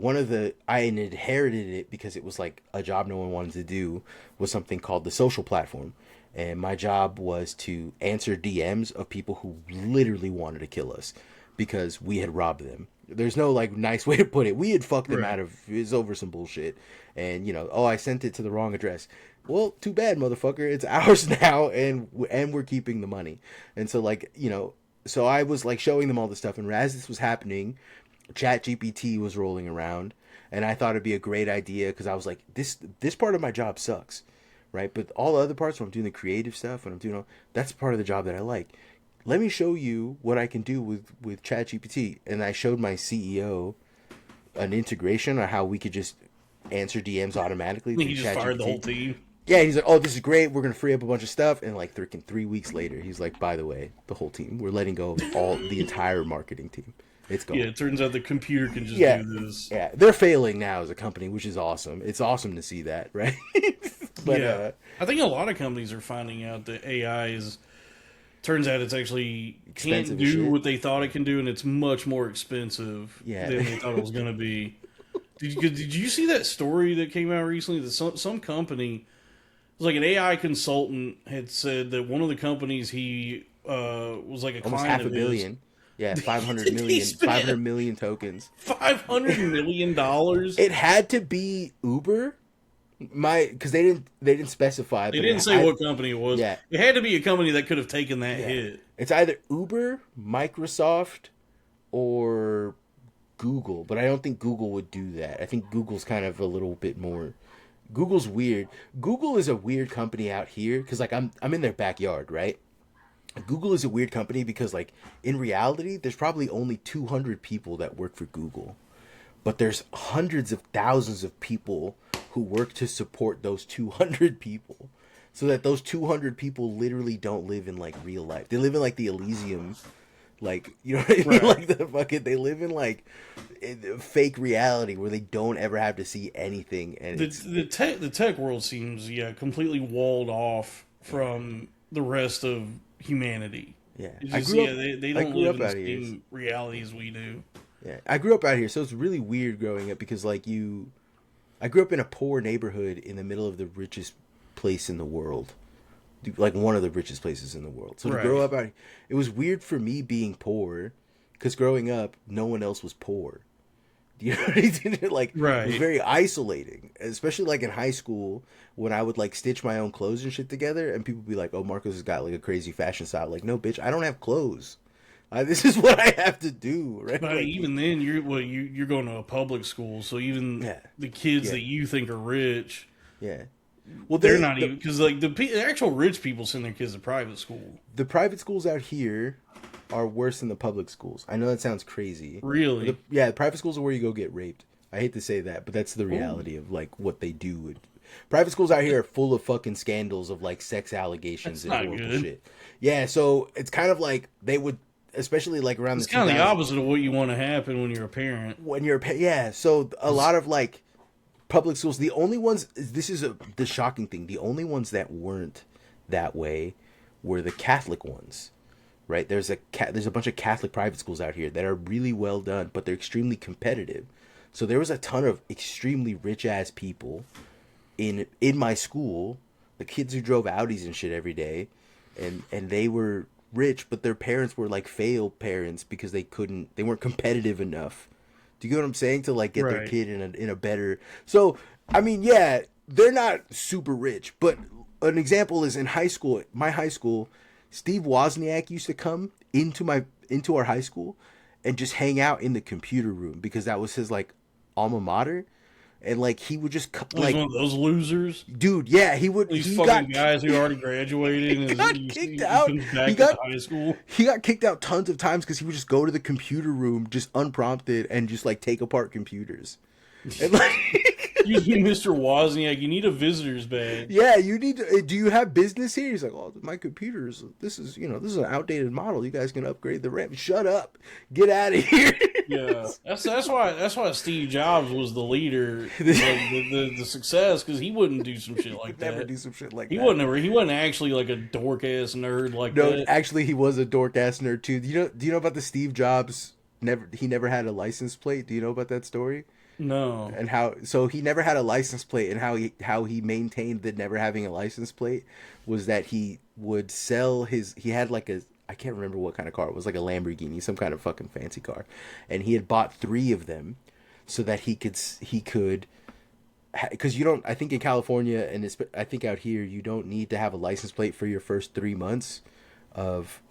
I inherited it because it was like a job no one wanted to do, was something called the social platform. And my job was to answer DMs of people who literally wanted to kill us because we had robbed them. There's no like nice way to put it. We had fucked them out of it was over some bullshit. And I sent it to the wrong address. Well, too bad, motherfucker. It's ours now, and we're keeping the money. And so like, so I was like showing them all this stuff, and as this was happening, ChatGPT was rolling around, and I thought it'd be a great idea because I was like, this part of my job sucks. right? But all the other parts, when I'm doing the creative stuff, when I'm doing all, that's part of the job that I like. Let me show you what I can do with ChatGPT. And I showed my CEO an integration on how we could just answer DMs automatically through He just fired the whole ChatGPT. team. Yeah, he's like, oh, this is great. We're gonna free up a bunch of stuff, and like 3 weeks later, he's like, by the way, the whole team, we're letting go of the entire marketing team. It's gone. Yeah, it turns out the computer can just Yeah, do this. yeah, they're failing now as a company, which is awesome. It's awesome to see that, right? But Yeah, I think a lot of companies are finding out that AI is. Turns out it's actually can't expensive as do shit. what they thought it can do, and it's much more expensive Yeah. than they thought it was going to be. Did you see that story that came out recently? That some company, it was like an AI consultant, had said that one of the companies he was like a Almost client half a of his. billion. Yeah, 500 He million, spent 500 million tokens. $500 million. It had to be Uber, because they didn't specify. They But didn't say what company it was. Yeah, It had to be a company that could have taken that yeah. hit. It's either Uber, Microsoft, or Google. But I don't think Google would do that. I think Google's kind of a little bit more. Google's weird. Google is a weird company out here because like I'm in their backyard, right? Google is a weird company because like in reality, there's probably only 200 people that work for Google, but there's hundreds of thousands of people who work to support those 200 people, so that those 200 people literally don't live in like real life. They live in like the Elysium, like, you know what I mean? Right. Like the fucking, they live in like fake reality where they don't ever have to see anything. And The tech world seems completely walled off from the rest of humanity. yeah, It's I just, grew up. they I don't grew live up in the out here. same reality as we do. Yeah, I grew up out here, so it's really weird growing up because I grew up in a poor neighborhood in the middle of the richest place in the world, like one of the richest places in the world. So to grow Right. up out, it was weird for me being poor, because growing up, no one else was poor. Do you know what I mean? Like, it was Right. very isolating, especially like in high school when I would like stitch my own clothes and shit together, and people would be like, "Oh, Marcos has got like a crazy fashion style." Like, no, bitch, I don't have clothes. This is what I have to do, right? But Like, even then, you're going to a public school, so even yeah, the kids yeah, that you think are rich, yeah. Well, they're not even because like the actual rich people send their kids to private school. the private schools out here are worse than the public schools. I know that sounds crazy. Really? Yeah, the private schools are where you go get raped. I hate to say that, but that's the reality of like what they do. Private schools out here are full of fucking scandals of like sex allegations That's and not horrible good. shit. Yeah, so it's kind of like they would, especially like around It's the kind of the 2000s, opposite of what you want to happen when you're a parent. when you're yeah. So a lot of like public schools, the only ones, this is the shocking thing, the only ones that weren't that way were the Catholic ones. Right, there's a bunch of Catholic private schools out here that are really well done, but they're extremely competitive. So there was a ton of extremely rich ass people in my school, the kids who drove Audis and shit every day, and they were rich, but their parents were like failed parents because they weren't competitive enough. Do you get what I'm saying? To like get their Right. kid in a better. So I mean, yeah, they're not super rich, but an example is in high school. My high school, Steve Wozniak used to come into our high school and just hang out in the computer room because that was his like alma mater, and like he would just He's like, one of those losers. dude, yeah, he would. These He fucking got guys who already graduated and got he kicked out. comes back He got to high school. he got kicked out tons of times because he would just go to the computer room just unprompted and just like take apart computers. And like, You, Mr. Wozniak, you need a visitor's badge. yeah, you need to. Do you have business here? He's like, oh, my computers. This is an outdated model. You guys can upgrade the RAM. Shut up. Get out of here. Yeah, that's why Steve Jobs was the leader, the success, because he wouldn't do some shit like Never that. do some shit like He that. he wasn't actually like a dork ass nerd like No, that. actually, he was a dork ass nerd too. Do you know about the Steve Jobs? He never had a license plate. Do you know about that story? No, And he never had a license plate, and how he maintained that never having a license plate was that he would sell he had like I can't remember what kind of car it was, like a Lamborghini, some kind of fucking fancy car, and he had bought 3 of them so that he could because you don't, I think in California and I think out here you don't need to have a license plate for your first 3 months of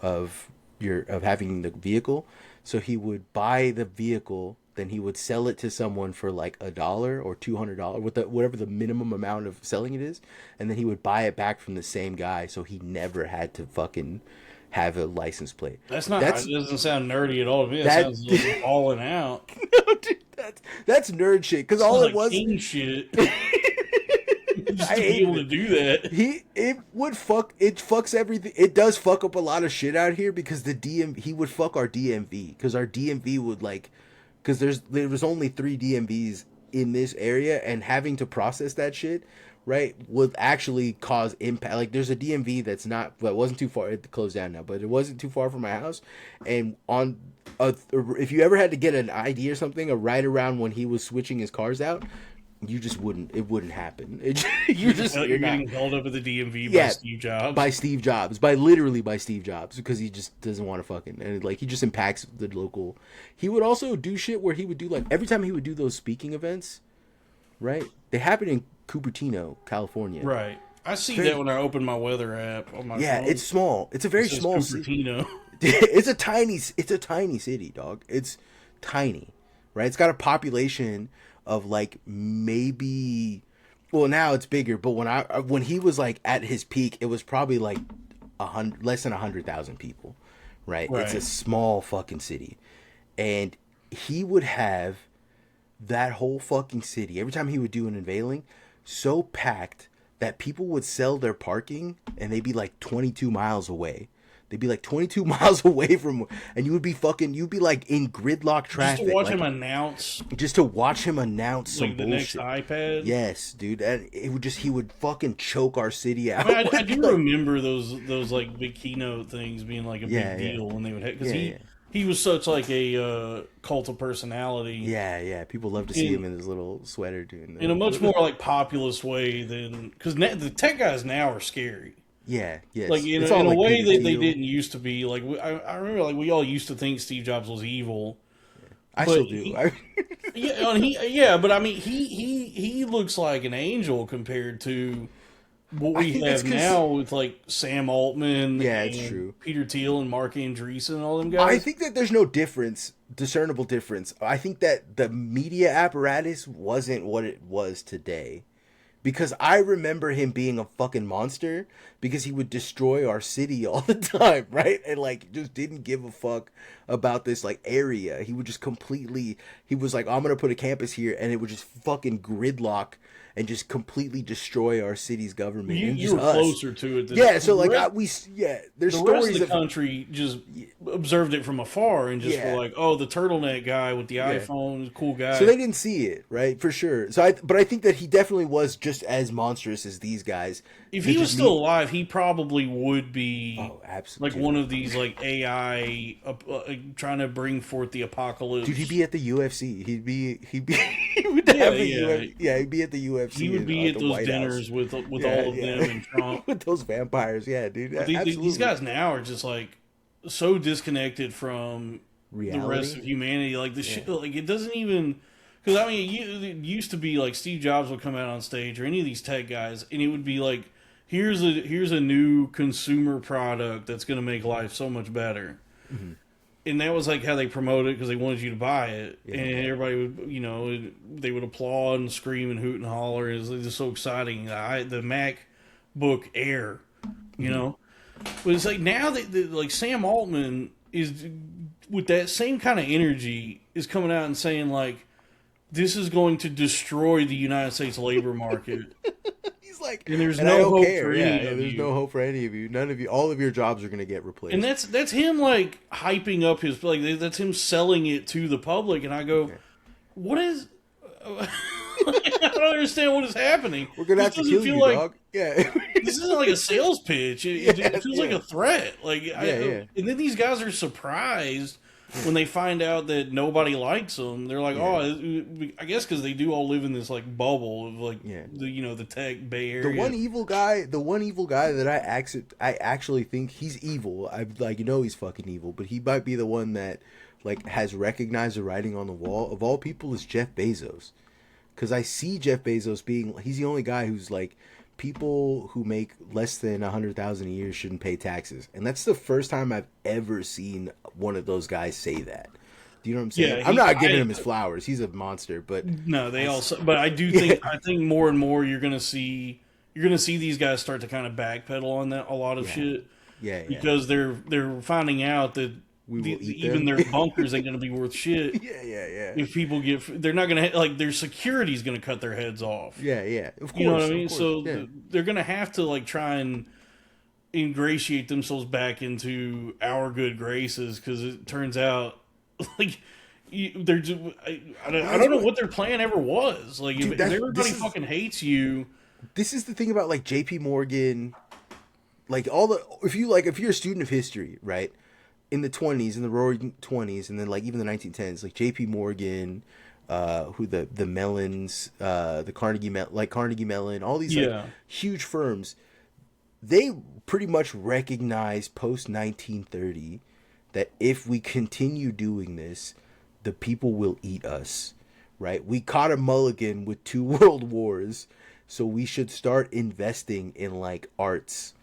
having the vehicle. So he would buy the vehicle then he would sell it to someone for like $1 or $200 with whatever the minimum amount of selling it is, and then he would buy it back from the same guy, so he never had to fucking have a license plate. That doesn't sound nerdy at all to me. That sounds like falling out. No, dude, that's nerd shit. Because all it like was king shit. Just to be able to do that. It fucks everything. It does fuck up a lot of shit out here because he would fuck our DMV because our DMV would because there was only 3 DMVs in this area, and having to process that shit, right, would actually cause impact. Like there's a DMV that wasn't too far. It closed down now, but it wasn't too far from my house, and if you ever had to get an ID or something, right around when he was switching his cars out, it wouldn't happen. You're getting called up at the DMV by Steve Jobs. Literally by Steve Jobs, because he just doesn't want to fucking, and like he just impacts the local. He would also do shit where he would do like every time he would do those speaking events, right? They happen in Cupertino, California. Right. I see that when I open my weather app on my phone. It's small. It's a very small Cupertino. It's a tiny city, dog. It's tiny, right? It's got a population of like maybe, well, now it's bigger, but when he was like at his peak, it was probably like less than 100,000 people, right? It's a small fucking city, and he would have that whole fucking city every time he would do an unveiling so packed that people would sell their parking and they'd be like 22 miles away. They'd be like 22 miles away from, and you'd be like in gridlock traffic. Just to watch him announce. Just to watch him announce some like the bullshit. Next iPad. Yes, dude. And he would fucking choke our city out. I do remember those like big keynote things being like a big deal when they would have, because he was such like a cult of personality. Yeah. People love to see him in his little sweater doing that. In a much more like populist way than, because the tech guys now are scary. Yeah, yes. Like in a way that they didn't used to be. Like I remember, like we all used to think Steve Jobs was evil. I still do. But I mean, he looks like an angel compared to what we have now with like Sam Altman. Yeah, it's true. Peter Thiel and Mark Andreessen and all them guys. I think that there's no discernible difference. I think that the media apparatus wasn't what it was today. Because I remember him being a fucking monster because he would destroy our city all the time, right? And like just didn't give a fuck about this like area. He would just he was like, I'm gonna put a campus here, and it would just fucking gridlock and just completely destroy our city's government. You were closer to it. There's stories the rest of the country just observed it from afar and just were like, oh, the turtleneck guy with the iPhone, cool guy. So they didn't see it, right? For sure. But I think that he definitely was just as monstrous as these guys. If he was still alive, he probably would be absolutely. like one of these like AI trying to bring forth the apocalypse. Dude, he'd be at the UFC. He'd be he'd be at the UFC. He would be at those dinners with all of them and Trump. With those vampires, yeah, dude. These guys now are just like so disconnected from reality? The rest of humanity. Like the shit, like it doesn't even. Because I mean, it used to be like Steve Jobs would come out on stage or any of these tech guys, and it would be like, here's a new consumer product that's going to make life so much better. Mm-hmm. And that was like how they promoted it because they wanted you to buy it, and everybody would, they would applaud and scream and hoot and holler. It was just so exciting. The MacBook Air, you know, but it's like now that like Sam Altman is with that same kind of energy is coming out and saying like, this is going to destroy the United States labor market. He's like, and there's no hope for any of you. There's no hope for any of you. None of you. All of your jobs are going to get replaced. And that's him like hyping up his that's him selling it to the public. And I go, what is? I don't understand what is happening. We're gonna have to kill you, dog. Yeah, this isn't like a sales pitch. It feels like a threat. Like, and then these guys are surprised when they find out that nobody likes them. They're like, oh, I guess because they do all live in this like bubble of like the tech Bay Area. The one evil guy that I actually think he's evil. I he's fucking evil, but he might be the one that like has recognized the writing on the wall. Of all people, is Jeff Bezos, because I see Jeff Bezos he's the only guy who's like, people who make less than 100,000 a year shouldn't pay taxes, and that's the first time I've ever seen one of those guys say that. Do you know what I'm Yeah, saying? I'm not giving him his flowers. He's a monster, but no, they also. But I do think I think more and more you're gonna see these guys start to kind of backpedal on that a lot of yeah, shit yeah. because they're finding out that We will eat even them. their bunkers ain't gonna be worth shit Yeah. if people get. They're not gonna like their security's gonna cut their heads off. Yeah. Of course, You know what I mean? of course. So Yeah. they're gonna have to like try and ingratiate themselves back into our good graces because it turns out like they're just, I don't know what their plan ever was. Like Dude, if everybody fucking hates you, This is the thing about like J.P. Morgan, like all the if you're a student of history, right? In the 20s, in the roaring 20s, and then like even the 1910s, like J.P. Morgan, who the Mellons, the Carnegie Mellon, all these like huge firms, they pretty much recognize post 1930 that if we continue doing this, the people will eat us, right? We caught a mulligan with 2 world wars, so we should start investing in like arts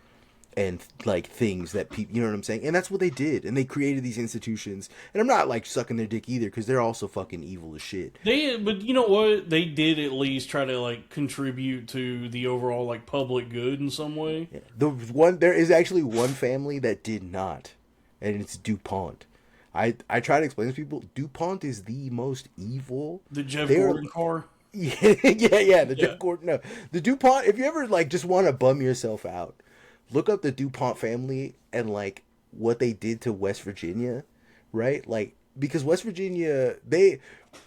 and like things that people, you know what I'm saying? And that's what they did, and they created these institutions. And I'm not like sucking their dick either, because they're also fucking evil as shit. but you know what? They did at least try to like contribute to the overall like public good in some way. Yeah. There is actually one family that did not, and it's DuPont. I try to explain to people, DuPont is the most evil. The Jeff Gordon car. Yeah. Jeff Gordon. No, the DuPont. If you ever like just want to bum yourself out, look up the DuPont family and like what they did to West Virginia, right? Like because West Virginia,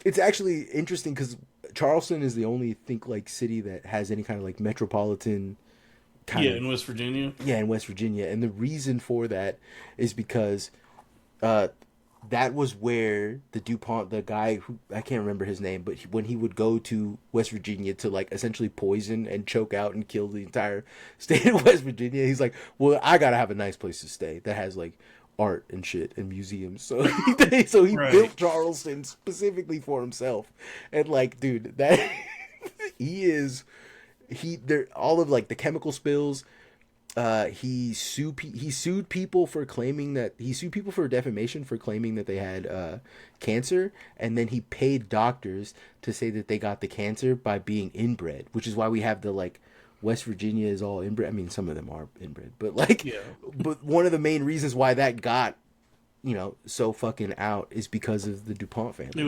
it's actually interesting because Charleston is the only city that has any kind of like metropolitan kind of in West Virginia. Yeah, in West Virginia, and the reason for that is because that was where the DuPont, the guy who I can't remember his name, but when he would go to West Virginia to like essentially poison and choke out and kill the entire state of West Virginia, he's like, well, I gotta have a nice place to stay that has like art and shit and museums. So he built Charleston specifically for himself, and like, dude, that all of like the chemical spills. He sued people for defamation for claiming that they had cancer, and then he paid doctors to say that they got the cancer by being inbred, which is why we have the like West Virginia is all inbred. I mean, some of them are inbred, but like, but one of the main reasons why that got so fucking out is because of the DuPont family. It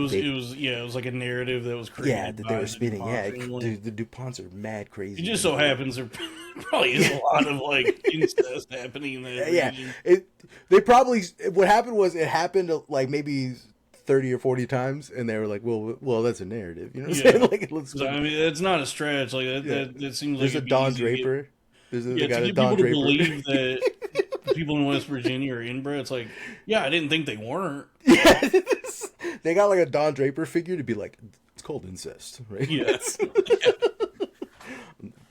was like a narrative that was created. Yeah, that they were spinning. The DuPonts are mad crazy. It just so happens there probably is a lot of like incest happening there. Yeah, what happened was it happened like maybe 30 or 40 times, and they were like, well, that's a narrative. You know what I'm saying? Like, I mean, it's not a stretch. Like that seems like there's a Don Draper. There's a guy to get Don people Draper. to believe that people in West Virginia are inbred. It's like, yeah, I didn't think they weren't. Yeah, they got like a Don Draper figure to be like, it's called incest, right? Yeah.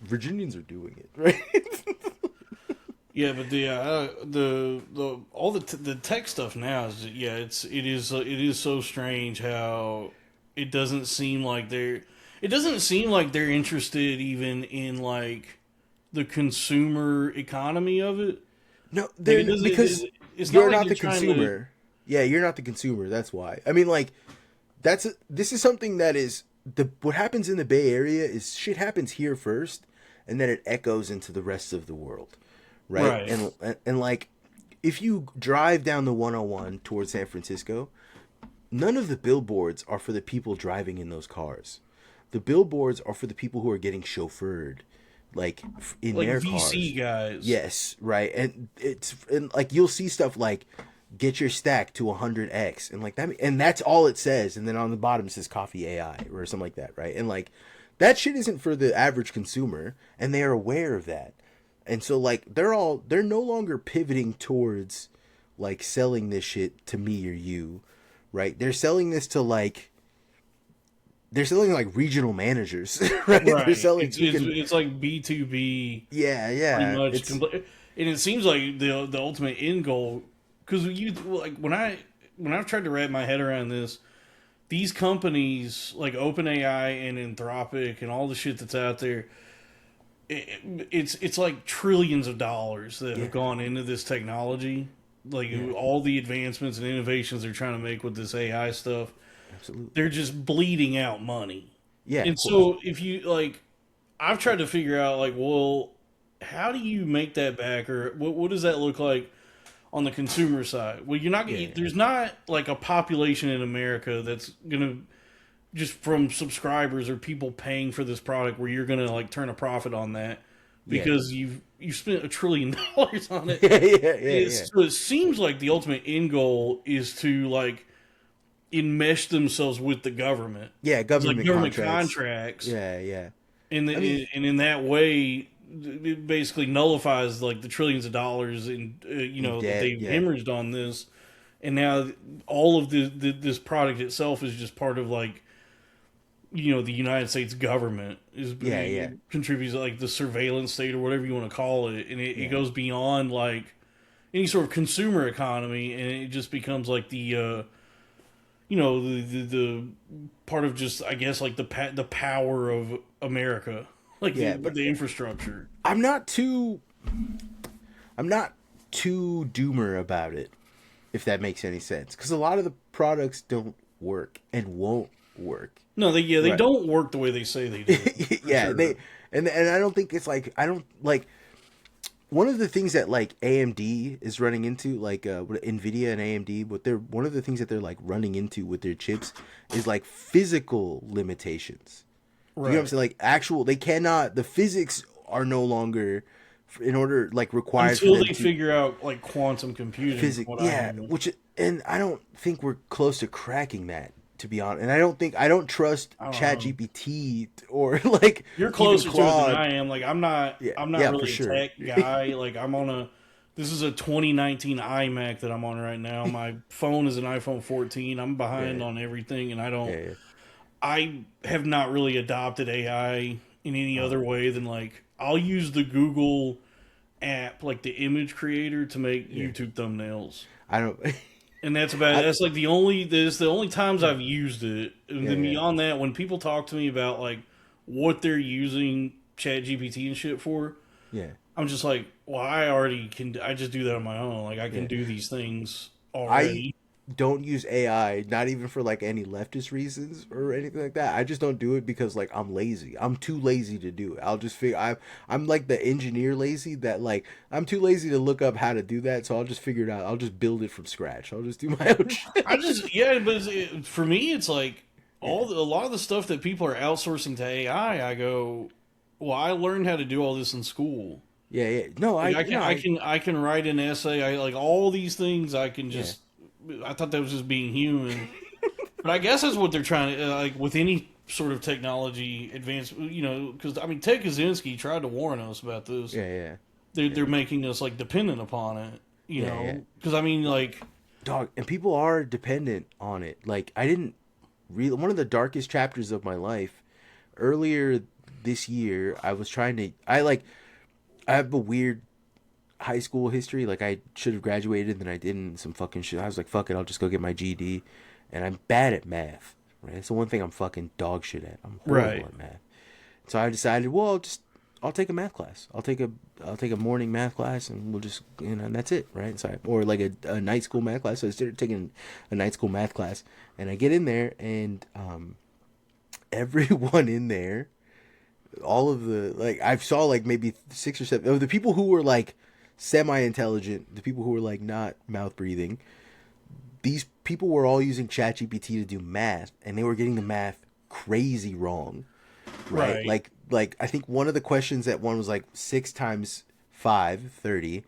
Virginians are doing it, right? Yeah, but the all the tech stuff now is it is so strange how it doesn't seem like they're interested even in like the consumer economy of it. No, because you're not the consumer. Yeah, you're not the consumer. That's why. I mean, like, this is something that is what happens in the Bay Area is shit happens here first, and then it echoes into the rest of the world, right? And like, if you drive down the 101 towards San Francisco, none of the billboards are for the people driving in those cars. The billboards are for the people who are getting chauffeured, like in their VC cars. guys. Yes, right. And like you'll see stuff like get your stack to 100x and like that, and that's all it says, and then on the bottom it says coffee AI or something like that, right? And like that shit isn't for the average consumer, and they are aware of that. And so like they're no longer pivoting towards like selling this shit to me or you, right? They're selling this to like regional managers, right? They're selling. It's like B2B. Yeah. Pretty much, and it seems like the ultimate end goal. Because when I've tried to wrap my head around this, these companies like OpenAI and Anthropic and all the shit that's out there, it's like trillions of dollars that have gone into this technology. Like all the advancements and innovations they're trying to make with this AI stuff, Absolutely. they're just bleeding out money. Yeah, And of course. so if you like, I've tried to figure out like, well, how do you make that back, or what does that look like on the consumer side? Well, you're not. Yeah, There's not like a population in America that's gonna just from subscribers or people paying for this product where you're gonna like turn a profit on that yeah, because you've spent $1 trillion on it. yeah, yeah. So it seems like the ultimate end goal is to like enmesh themselves with the government. Yeah, It's like government government contracts. contracts, Yeah, yeah. and I mean, and in that way, it basically nullifies like the trillions of dollars in that debt. they've Yeah, hemorrhaged on this, and now all of this product itself is just part of like the United States government is yeah, yeah, contributes like the surveillance state or whatever you want to call it, and it yeah. goes beyond like any sort of consumer economy, and it just becomes like the the part of just I guess like the power of America, like Yeah, but the infrastructure. I'm not too I'm not too doomer about it, if that makes any sense. Because a lot of the products don't work and won't work. No, they Right. don't work the way they say they do. For Yeah, sure. they and I don't think it's like I don't like one of the things that like AMD is running into, like what Nvidia and AMD, what they're one of the things that they're like running into with their chips is like physical limitations. You know what I'm saying? Like actual, they cannot. The physics are no longer, in order like required for Until them they to figure out like quantum computing. physics. What Yeah, I know. which and I don't think we're close to cracking that, to be honest. And I don't trust I don't know. ChatGPT or like You're even closer to it than Claude. I am. Like I'm not. Yeah, I'm not yeah, for really a sure. tech guy. Like I'm on a. This is a 2019 iMac that I'm on right now. My phone is an iPhone 14. I'm behind Yeah, on everything, and I don't. yeah, I have not really adopted AI in any yeah. other way than like I'll use the Google app, like the image creator, to make Yeah. YouTube thumbnails. I don't. And that's about I that's like the only times I've used it. And yeah, then yeah, beyond that, when people talk to me about like what they're using ChatGPT and shit for, yeah, I'm just like, well, I already can. I just do that on my own. Like I can yeah. do these things I already. don't use AI, not even for like any leftist reasons or anything like that. I just don't do it because like I'm lazy. I'm too lazy to do it. I'll just figure I'm like the engineer lazy that like I'm too lazy to look up how to do that, so I'll just figure it out. I'll just build it from scratch. I'll just do my own I shit. just but for me, it's like a lot of the stuff that people are outsourcing to AI. I go, well, I learned how to do all this in school. Yeah, yeah. No, Like no, I can write an essay. I like all these things. I can yeah. just. I thought that was just being human, but I guess that's what they're trying to like with any sort of technology advance. Because I mean, Ted Kaczynski tried to warn us about this. Yeah, yeah. They're making us like dependent upon it. Yeah, yeah. Because I mean, like Dog, and people are dependent on it. Like I didn't read one of the darkest chapters of my life earlier this year. I have a weird high school history. Like I should have graduated, then I didn't. Some fucking shit. I was like, fuck it, I'll just go get my GED. And I'm bad at math. Right, it's the one thing I'm fucking dog shit at. I'm horrible right. at math. So I decided, well, I'll take a math class. I'll take a morning math class, and we'll just and that's it, right? So or like a night school math class. So I started taking a night school math class, and I get in there, and everyone in there, all of the like I saw like maybe 6 or 7 of the people who were like semi-intelligent, the people who were like not mouth breathing, these people were all using ChatGPT to do math, and they were getting the math crazy wrong, right? Right. Like I think one of the questions that one was like 6 times 5, 30.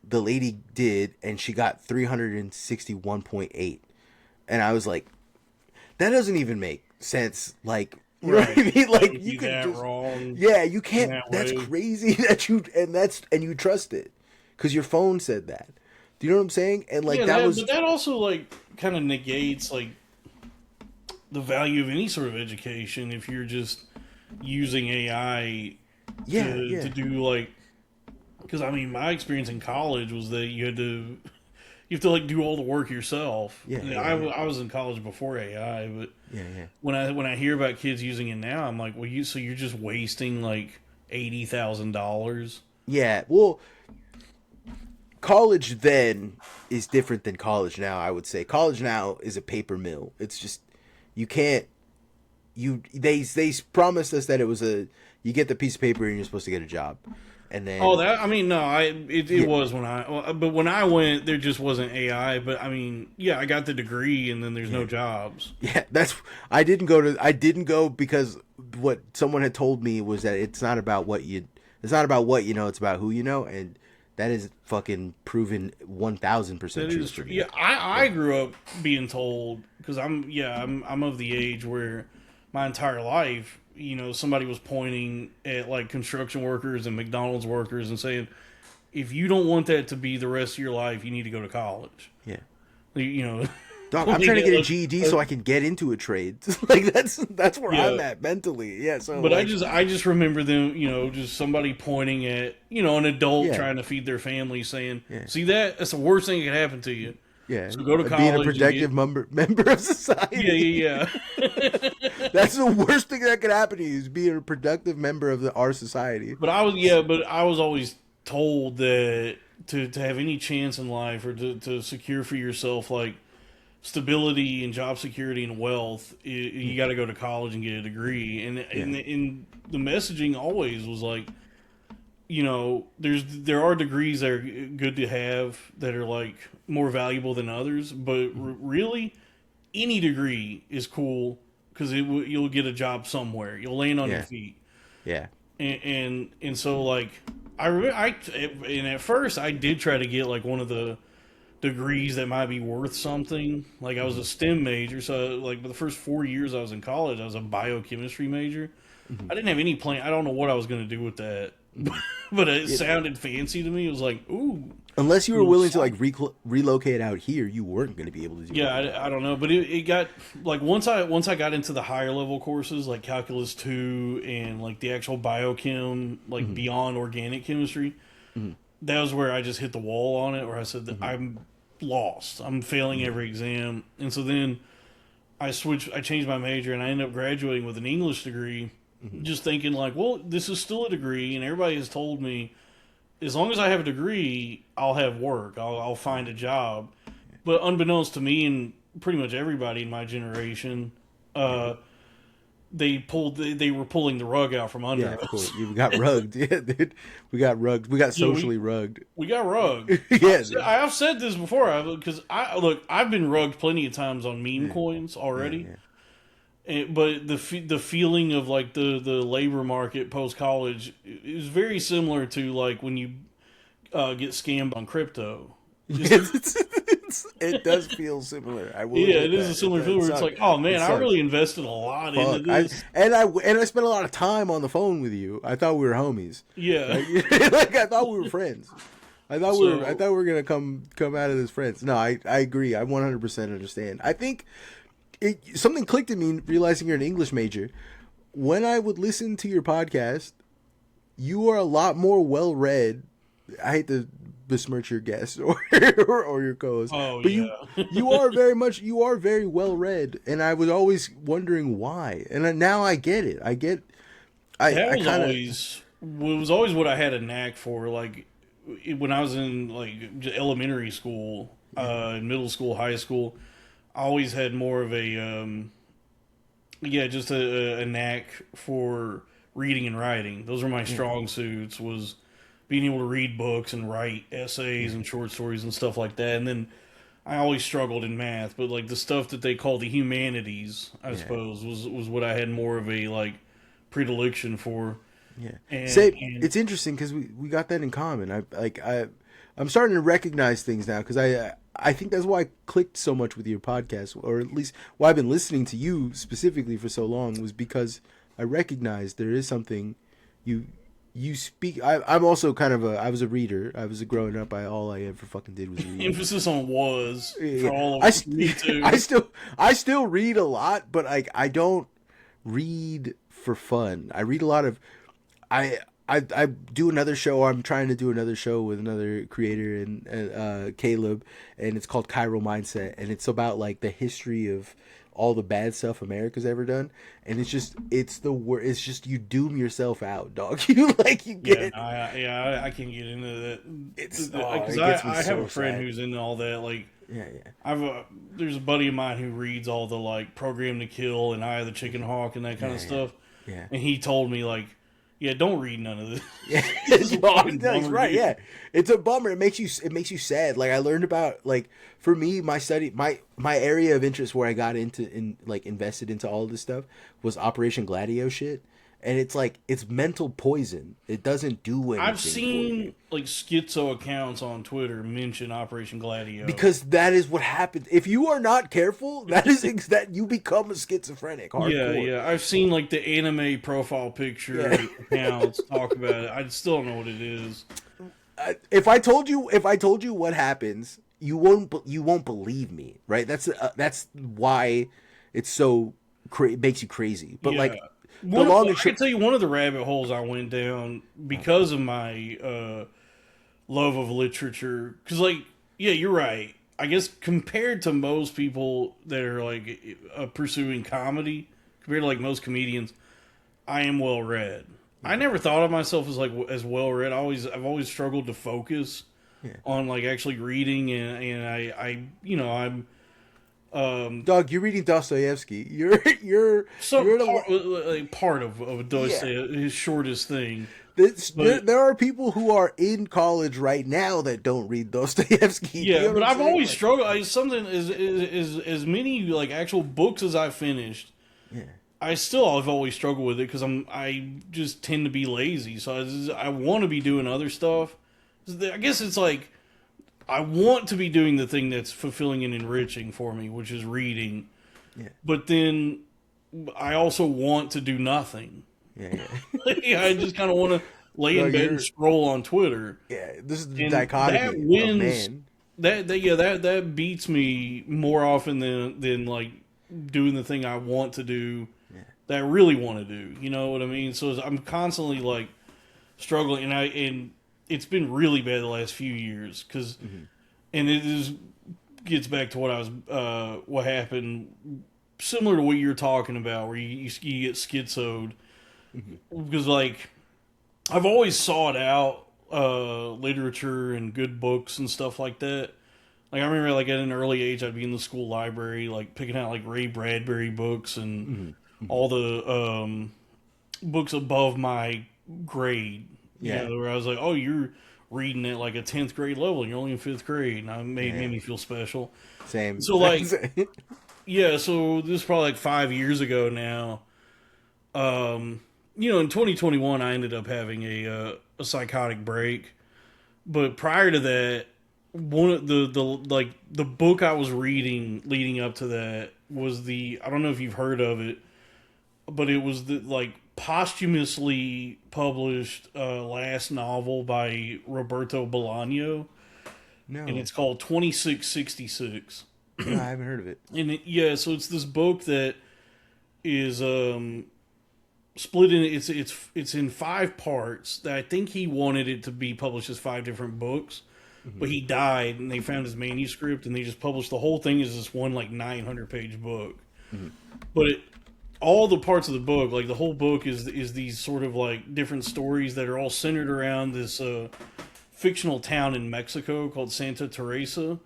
The lady did, and she got 361.8, and I was like, that doesn't even make sense. Like, you know what I mean? Like Would you be could that just, wrong yeah, you in can't. that That's way. crazy and you trust it because your phone said that. Do you know what I'm saying? And like Yeah, that but was that also like kind of negates like the value of any sort of education if you're just using AI yeah, to yeah, do like because I mean my experience in college was that you have to like do all the work yourself. yeah, And yeah, yeah, I was in college before AI, but yeah, yeah. when I hear about kids using it now, I'm like, well, you're just wasting like $80,000. Yeah, well, college then is different than college now. I would say college now is a paper mill. It's just you can't. They promised us that it was you get the piece of paper and you're supposed to get a job, and Oh, then that I mean, no, it yeah, was but when I went, there just wasn't AI. But I mean, yeah, I got the degree, and then there's no jobs. yeah. I didn't go because what someone had told me was that it's not about what you know, it's about who you know, and that is fucking proven 1,000% That true is for true. me. Yeah, I grew up being told because I'm of the age where my entire life, somebody was pointing at like construction workers and McDonald's workers and saying, if you don't want that to be the rest of your life, you need to go to college. Yeah. You know, Dog, I'm trying to get a GED so I can get into a trade. Like that's where yeah. I'm at mentally. Yeah. So, But like, I just remember them, just somebody pointing at, an adult yeah, trying to feed their family, saying, yeah, "See that? That's the worst thing that could happen to you. yeah. So go to Being a college and productive get." member of Yeah, society. yeah, yeah. That's the worst thing that could happen to you is being a productive member of our society. But I was always told that to have any chance in life or to secure for yourself like stability and job security and wealth, you got to go to college and get a degree. And the messaging always was like, there are degrees that are good to have that are like more valuable than others, but really any degree is cool because you'll get a job somewhere. You'll land on your feet. Yeah. And so like and at first I did try to get like one of the degrees that might be worth something. Like I was a STEM major, so like the first 4 years I was in college, I was a biochemistry major. I didn't have any plan. I don't know what I was going to do with that, but it sounded fancy to me. It was like, ooh. Unless you were willing to like relocate out here, you weren't going to be able to do Yeah, that. I don't know, but it got like once I got into the higher level courses like calculus 2 and like the actual biochem, like beyond organic chemistry, that was where I just hit the wall on it, where I said that I'm lost. I'm failing every exam, and so then I changed my major, and I ended up graduating with an English degree, just thinking like, well, this is still a degree, and everybody has told me as long as I have a degree, I'll have work. I'll find a job. But unbeknownst to me and pretty much everybody in my generation, they were pulling the rug out from under Yeah, of us. course. You got rugged. Yeah, dude. We got rugged. We got socially rugged. We got rugged. Yeah. I've said this before because I've been rugged plenty of times on meme coins already. But the feeling of like the labor market post college is very similar to like when you get scammed on crypto. It does feel similar. I will. Yeah, admit it is that. a similar feel where it's like, oh man, I really invested a lot into this. I spent a lot of time on the phone with you. I thought we were homies. Yeah, Like I thought we were friends. I thought we were gonna come out of this friends. No, I agree. I 100% understand. I think something clicked in me realizing you're an English major. When I would listen to your podcast, you are a lot more well read. I hate to besmirch your guest or your co-host. Oh, but yeah. you are very well read, and I was always wondering why. And now I get it. It was always what I had a knack for. Like when I was in like elementary school, middle school, high school, I always had more of a just a knack for reading and writing. Those were my strong suits. Was being able to read books and write essays and short stories and stuff like that. And then I always struggled in math, but like the stuff that they call the humanities, I suppose, was what I had more of a like predilection for. Yeah. And it's interesting because we got that in common. I'm starting to recognize things now because I think that's why I clicked so much with your podcast, or at least why I've been listening to you specifically for so long, was because I recognized there is something you speak. I'm also kind of I was a reader. I was growing up. All I ever fucking did was read. Emphasis on was for all of us. Me too. I still read a lot, but I don't read for fun. I read a lot of. I do another show. I'm trying to do another show with another creator and Caleb, and it's called Chiral Mindset, and it's about like the history of all the bad stuff America's ever done, and it's the worst. It's just you doom yourself out, dog. You Yeah, get I can't get into that it because gets me I have so a friend sad. who's into all that. Like, Yeah, yeah, there's a buddy of mine who reads all the like Program to Kill and Eye of the Chicken Hawk and that kind of yeah, stuff, yeah. and he told me like, yeah, don't read none of this. Yeah, This is a no, fucking no, he's bummer, right. dude. Yeah, it's a bummer. It makes you sad. Like I learned about like for me, my area of interest where I got invested into all of this stuff was Operation Gladio shit, and it's like it's mental poison. It doesn't do I've anything for you seen like schizo accounts on Twitter mention Operation Gladio. because that is what happens if you are not careful. That you become a schizophrenic Yeah, hardcore. yeah. I've seen like the anime profile picture Yeah. accounts talk about it. I still don't know what it is. If I told you what happens, you won't believe me, right? That's why it's so makes you crazy. But Yeah. like the long and I can short, tell you one of the rabbit holes I went down because of my love of literature. Because, like, yeah, you're right. I guess compared to most people that are like pursuing comedy, compared to like most comedians, I am well read. I never thought of myself as like as well read. I've always struggled to focus yeah. on like actually reading, and I'm Dog, you're reading Dostoevsky. You're in a like part of yeah. Dostoevsky, his shortest thing. There, But there are people who are in college right now that don't read Dostoevsky. Do you yeah, know but what I'm I've saying? always Like, struggled. Something is as many like actual books as I've finished. yeah, I've always struggled with it because I just tend to be lazy. So I want to be doing other stuff. I guess it's like I want to be doing the thing that's fulfilling and enriching for me, which is reading. yeah, But then I also want to do nothing. yeah, yeah. I just kind of want to lay in Dog, bed and scroll on Twitter. yeah. This is the And that dichotomy of wins. man. That beats me more often than like doing the thing I want to do, Yeah, that I really want to do. You know what I mean? So I'm constantly like struggling, and it's been really bad the last few years because, and it is gets back to what happened, similar to what you're talking about, where you get schizoed because like I've always sought out literature and good books and stuff like that. Like I remember, like at an early age, I'd be in the school library, like picking out like Ray Bradbury books and all the books above my grade. You yeah, know, where I was like, "Oh, you're reading at like a 10th grade level, and you're only in 5th grade," and yeah. made me feel special. Same. So like, yeah, so this is probably like 5 years ago now. In 2021, I ended up having a psychotic break. But prior to that, one of the book I was reading leading up to that was I don't know if you've heard of it, but it was the like posthumously published last novel by Roberto Bolaño, and No, it's called 2666. no, I haven't heard of it. And so it's this book that is split in it's in 5 parts that I think he wanted it to be published as 5 different books, but he died and they found his manuscript and they just published the whole thing as this one like 900-page book. But all the parts of the book, like the whole book is these sort of like different stories that are all centered around this fictional town in Mexico called Santa Teresa.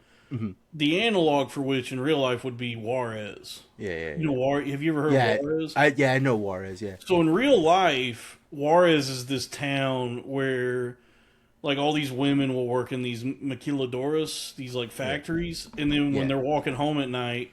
The analog for which in real life would be Juarez. Yeah, yeah, You yeah. know, have you ever heard Yeah, of Juarez? I know Juarez. Yeah, So in real life, Juarez is this town where like all these women will work in these maquiladoras, these like factories, and then when Yeah. they're walking home at night,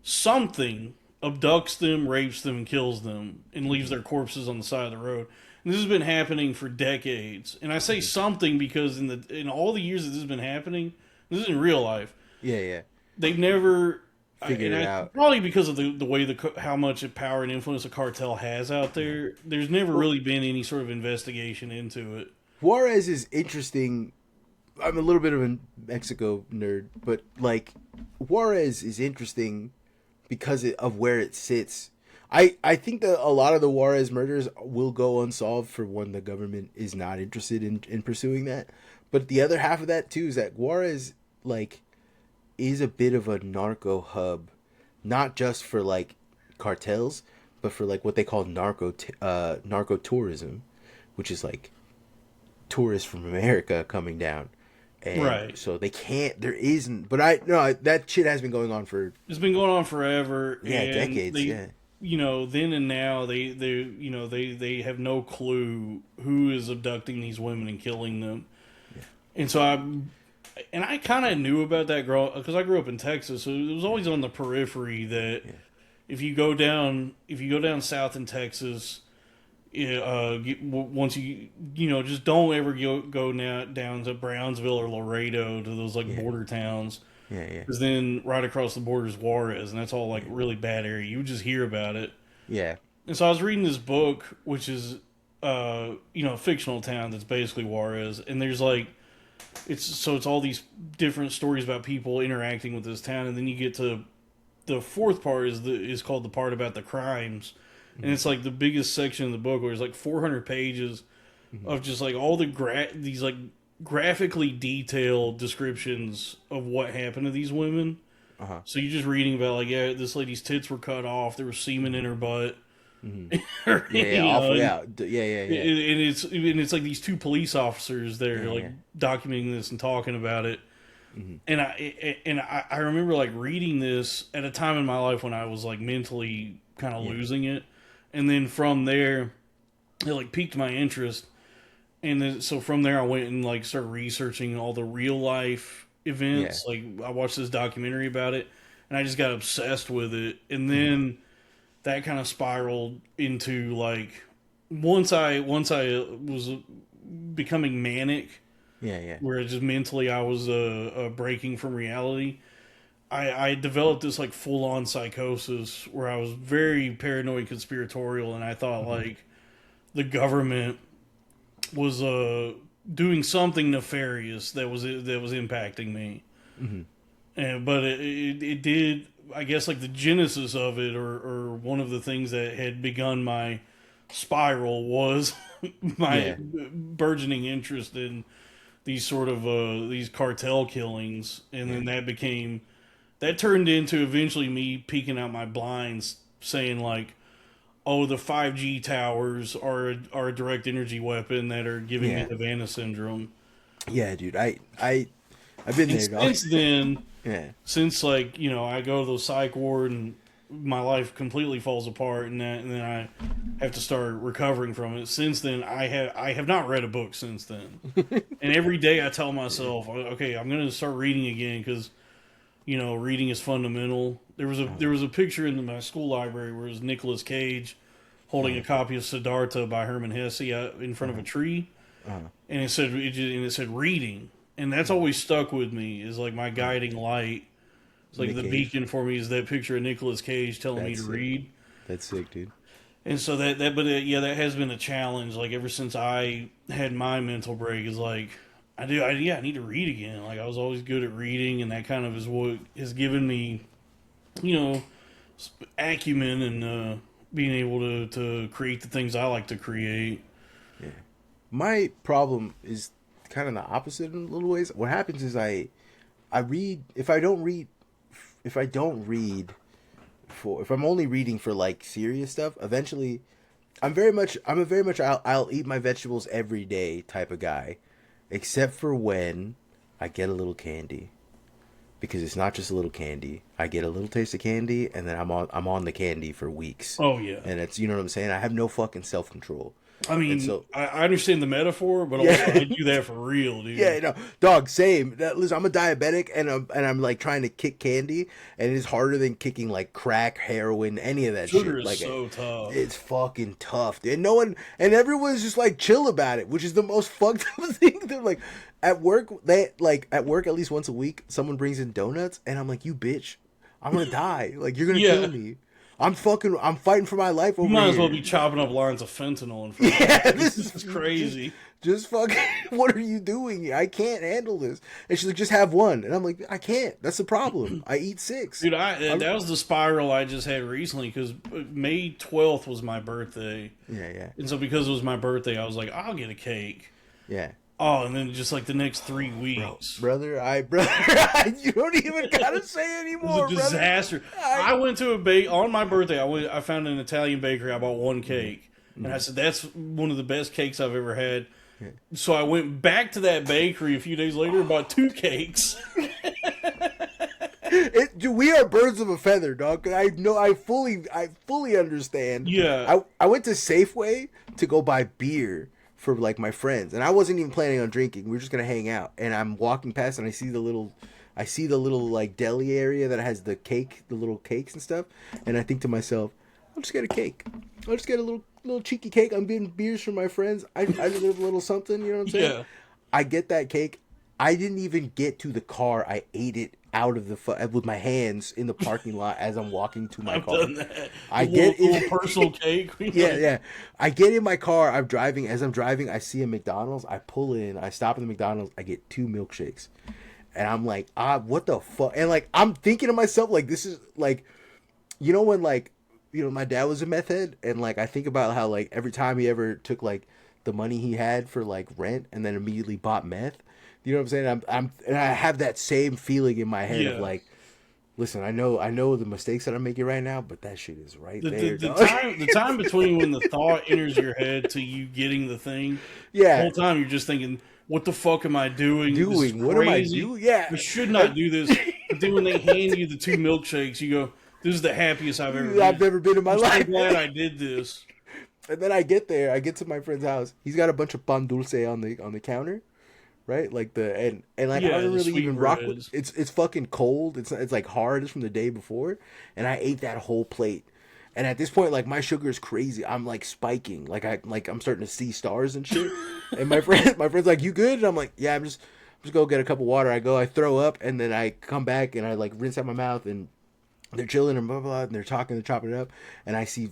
something abducts them, rapes them, and kills them, and leaves their corpses on the side of the road. And this has been happening for decades. And I say something because in all the years that this has been happening, this is in real life. yeah, yeah. They've never Figured it out. Probably because of the way how much power and influence a cartel has out there. There's never really been any sort of investigation into it. Juarez is interesting. I'm a little bit of a Mexico nerd, but like Juarez is interesting because of where it sits. I think that a lot of the Juarez murders will go unsolved for one, the government is not interested in pursuing that. But the other half of that too is that Juarez like is a bit of a narco hub not just for like cartels, but for like what they call narco tourism, which is like tourists from America coming down. And Right. so they can't. There isn't. But I no, that shit has been going on for It's been going on forever, yeah and decades. they, Yeah, then and now they have no clue who is abducting these women and killing them. And so I kind of knew about that because I grew up in Texas, so it was always on the periphery that if you go down south in Texas, once just don't ever go now down to Brownsville or Laredo, to those like border towns, yeah, because then right across the border is Juarez, and that's all like really bad area. You would just hear about it. yeah, And so I was reading this book, which is a fictional town that's basically Juarez, and there's like it's all these different stories about people interacting with this town, and then you get to the fourth part is called the part about the crimes, and it's like the biggest section of the book where there's like 400 pages of just like all these like graphically detailed descriptions of what happened to these women. So you're just reading about like, yeah, this lady's tits were cut off, there was semen in her butt. yeah, awful. Yeah, yeah. And it's like these two police officers there like documenting this and talking about it. And I remember like reading this at a time in my life when I was like mentally kind of losing it, and then from there it like piqued my interest, and then so from there I went and like started researching all the real life events. Like I watched this documentary about it, and I just got obsessed with it, and then that kind of spiraled into like once I was becoming manic. Yeah. Where just mentally I was breaking from reality. I developed this like full on psychosis where I was very paranoid, conspiratorial, and I thought like the government was doing something nefarious that was impacting me. But it did. I guess like the genesis of it, or one of the things that had begun my spiral was my burgeoning interest in these sort of these cartel killings, and then that turned into eventually me peeking out my blinds, saying like, "Oh, the 5G towers are a direct energy weapon that are giving me Havana syndrome." Yeah, dude. I've been And there, dog. since then, Yeah. since like I go to the psych ward and my life completely falls apart, and then I have to start recovering from it. Since then, I have not read a book since then, and every day I tell myself, okay, I'm going to start reading again because reading is fundamental. There was a picture in my school library where it was Nicolas Cage holding a copy of Siddhartha by Hermann Hesse in front of a tree, and it said reading, and that's always stuck with me. Is like my guiding light. It's like the beacon for me is that picture of Nicolas Cage telling me to read. That's sick, dude. And so that has been a challenge. Like ever since I had my mental break, is like I need to read again. Like I was always good at reading, and that kind of is what has given me, acumen and being able to create the things I like to create. Yeah. My problem is kind of the opposite in little ways. What happens is I read if I'm only reading for like serious stuff, eventually I'm a very much I'll eat my vegetables every day type of guy, except for when I get a little candy. Because it's not just a little candy. I get a little taste of candy and then I'm on the candy for weeks. Oh yeah. And it's, you know what I'm saying? I have no fucking self-control. I mean, I understand the metaphor, but also I do that for real, dude. Yeah, no, dog, same. Listen, I'm a diabetic, and I'm like trying to kick candy, and it's harder than kicking like crack, heroin, any of that Sugar shit. is so tough. It's fucking tough, dude. And everyone's just like chill about it, which is the most fucked up thing. They're like, at work, at least once a week, someone brings in donuts, and I'm like, you bitch, I'm gonna die. Like you're gonna kill me. I'm fighting for my life over here. You might as well be chopping up lines of fentanyl in front of me. This is crazy. Just fucking, what are you doing? I can't handle this. And she's like, just have one. And I'm like, I can't. That's the problem. I eat 6. Dude, that was the spiral I just had recently, because May 12th was my birthday. Yeah. And so because it was my birthday, I was like, I'll get a cake. Yeah. Oh, and then just like the next three Bro, weeks. brother, you don't even gotta say It was a anymore, brother. disaster. I went to on my birthday. I found an Italian bakery. I bought one cake, and I said that's one of the best cakes I've ever had. So I went back to that bakery a few days later and bought two cakes. Dude, we are birds of a feather, dog. I know. I fully understand. Yeah, I went to Safeway to go buy beer for like my friends, and I wasn't even planning on drinking. We were just gonna hang out, and I'm walking past, and I see the little like deli area that has the little cakes and stuff, and I think to myself, I'll just get a cake. I'll just get a little cheeky cake. I'm getting beers from my friends. I deserve a little something. You know what I'm saying? yeah. I get that cake. I didn't even get to the car. I ate it out of with my hands in the parking lot as I'm walking to my I've car. done that. I Little, get little personal cake. yeah, yeah. I get in my car. I'm driving. As I'm driving, I see a McDonald's. I pull in. I stop at the McDonald's. I get two milkshakes, and I'm like, what the fuck? And like, I'm thinking to myself, like, this is like, when like, my dad was a meth head, and like, I think about how like every time he ever took like the money he had for like rent, and then immediately bought meth. You know what I'm saying? And I have that same feeling in my head of Yeah. like, listen, I know the mistakes that I'm making right now, but that shit is right The, there, the, the dog. time the time between when the thought enters your head to you getting the thing, the Yeah, whole time you're just thinking, "What the fuck am I doing? This is what am I crazy. doing? Yeah, I should not do this." But then when they hand you the two milkshakes, you go, "This is the happiest I've ever I've been. never been in my I'm so life. glad I did this." And then I get there, I get to my friend's house. He's got a bunch of pan dulce on the counter, right? Like and like I Yeah, don't the really sweet even rock with breads. it's fucking cold. It's like hard. It's from the day before, and I ate that whole plate. And at this point, like my sugar is crazy. I'm like spiking. I'm starting to see stars and shit. And my friend's like, "You good?" And I'm like, "Yeah, I'm just go get a cup of water." I throw up, and then I come back and I like rinse out my mouth, and they're chilling and blah blah blah, and they're talking, they're chopping it up, and I see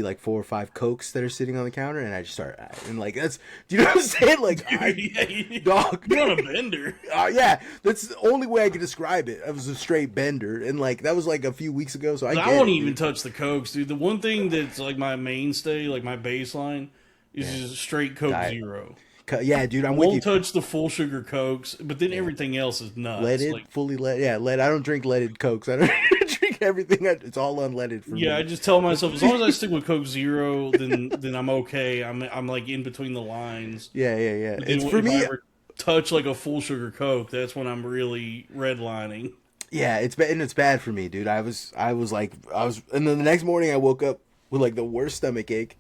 like 4 or 5 Cokes that are sitting on the counter, and I just start and like that's, do you know what I'm saying? Like, dog, You're on a bender. yeah, that's the only way I can describe it. I was a straight bender, and like that was like a few weeks ago, so I I get won't it, even dude. touch the Cokes, dude. The one thing that's like my mainstay, like my baseline, is just straight Coke Diet. Zero. Yeah, dude, I'm with you. Won't touch the full sugar Cokes, but then everything else is nuts. Leaded, Like, fully lead. Yeah, lead. I don't drink leaded Cokes. I don't drink everything. It's all unleaded for yeah, I me. just tell myself as long as I stick with Coke Zero, then I'm okay. I'm like in between the lines. Yeah, yeah, yeah. But then It's for if I me. ever touch like a full sugar Coke, that's when I'm really redlining. Yeah, it's bad for me, dude. And then the next morning I woke up with like the worst stomach ache,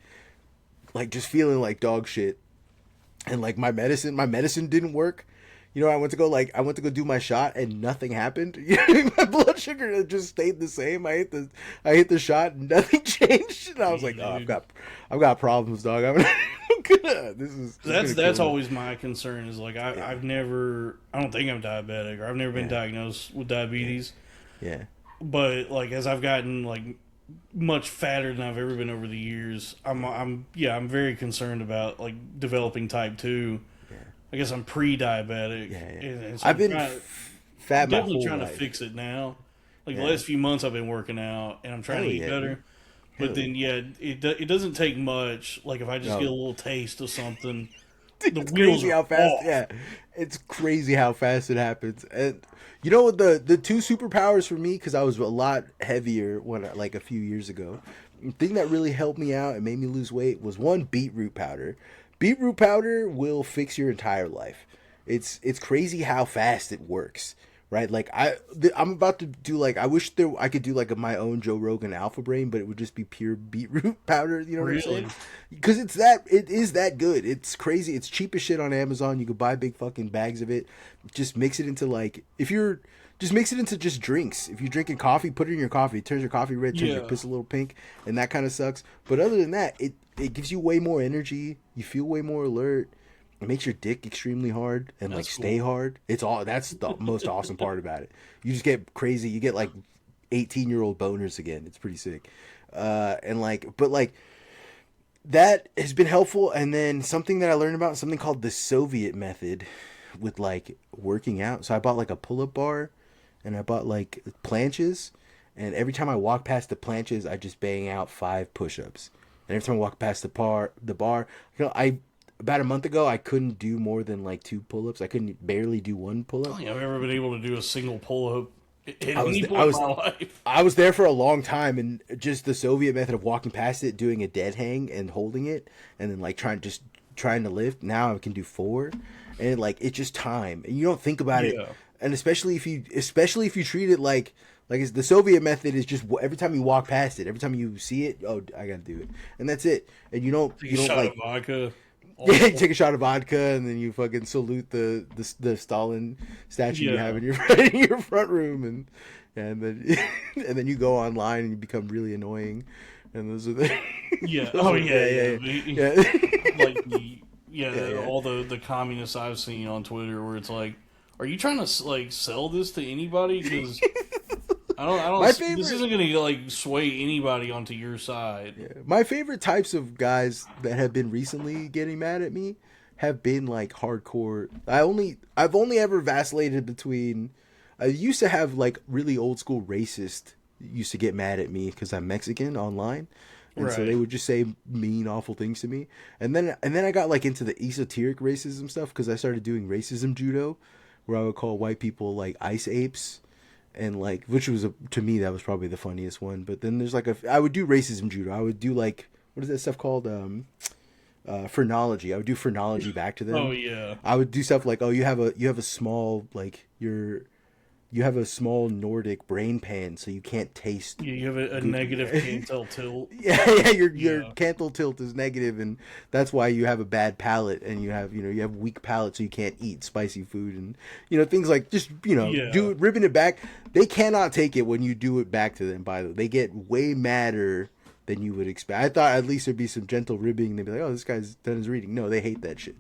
like just feeling like dog shit, and like my medicine didn't work. I went to go do my shot and nothing happened. My blood sugar just stayed the same. I hit the shot and nothing changed. And I was like, oh, Dude. I've got problems, dog. I'm gonna That's kill me. always my concern is like I don't think I'm diabetic or I've never been diagnosed with diabetes, Yeah, but like as I've gotten like much fatter than I've ever been over the years, I'm very concerned about like developing type 2. I guess I'm pre-diabetic. yeah, yeah. And so I've been fat my definitely whole trying to life. fix it now. Like Yeah. the last few months, I've been working out and I'm trying Hell to eat yeah, better. dude. But then, yeah, it doesn't take much. Like if I just No. get a little taste of something, the It's wheels crazy are how fast. off. Yeah, it's crazy how fast it happens. And you know what the two superpowers for me, because I was a lot heavier like a few years ago. The thing that really helped me out and made me lose weight was one, beetroot powder. Beetroot powder will fix your entire life. It's crazy how fast it works. Right, like I'm about to do like I wish I could do like my own Joe Rogan Alpha Brain, but it would just be pure beetroot powder. You know what I'm Really? saying? Because it is that good. It's crazy. It's cheap as shit on Amazon. You could buy big fucking bags of it. Just mix it into like just mix it into just drinks. If you're drinking coffee, put it in your coffee. It turns your coffee red, turns your Yeah. piss a little pink, and that kind of sucks. But other than that, it gives you way more energy. You feel way more alert. It makes your dick extremely hard and like That's stay cool. hard. That's the most awesome part about it. You just get crazy. You get like 18-year-old boners again. It's pretty sick. And like, but like that has been helpful. And then something that I learned about something called the Soviet method with like working out. So I bought like a pull-up bar and I bought like planches. And every time I walk past the planches, I just bang out 5 push-ups. And every time I walk past the bar, about a month ago, I couldn't do more than like 2 pull-ups. I couldn't barely do one I don't pull-up. think I've ever been able to do a single pull up at I was any I point in was my life. I was there for a long time, and just the Soviet method of walking past it, doing a dead hang and holding it, and then like trying to lift. Now I can do four, and like it's just time, and you don't think about it, Yeah. and especially if you treat it like it's, the Soviet method is just every time you walk past it, every time you see it, oh, I gotta do it, and that's it, and Take you a don't shot like of vodka. yeah, take a shot of vodka, and then you fucking salute the Stalin statue you have Yeah. in your in your front room, and then and then you go online and you become really annoying, and those are the Yeah. those Oh are, yeah, yeah. like the Yeah, yeah. all the communists I've seen on Twitter where it's like, are you trying to like sell this to anybody? Because I don't. My This favorite isn't going to like sway anybody onto your side. my favorite types of guys that have been recently getting mad at me have been like hardcore. I've only ever vacillated between. I used to have like really old school racist used to get mad at me because I'm Mexican online, and so they Right. would just say mean, awful things to me. And then I got like into the esoteric racism stuff because I started doing racism judo, where I would call white people like ice apes, and like which was to me that was probably the funniest one. But then there's like I would do racism judo. I would do like what is that stuff called? Phrenology. I would do phrenology back to Oh them. yeah. I would do stuff like, oh, you have a small like you have a small Nordic brain pan, so you can't taste. Yeah, you have a negative cantel tilt. Yeah, yeah, your Yeah. canthal tilt is negative, and that's why you have a bad palate, and you have weak palate, so you can't eat spicy food, and things like just Yeah. ribbing it back. They cannot take it when you do it back to them. By the way, they get way madder than you would expect. I thought at least there'd be some gentle ribbing. They'd be like, "Oh, this guy's done his reading." No, they hate that shit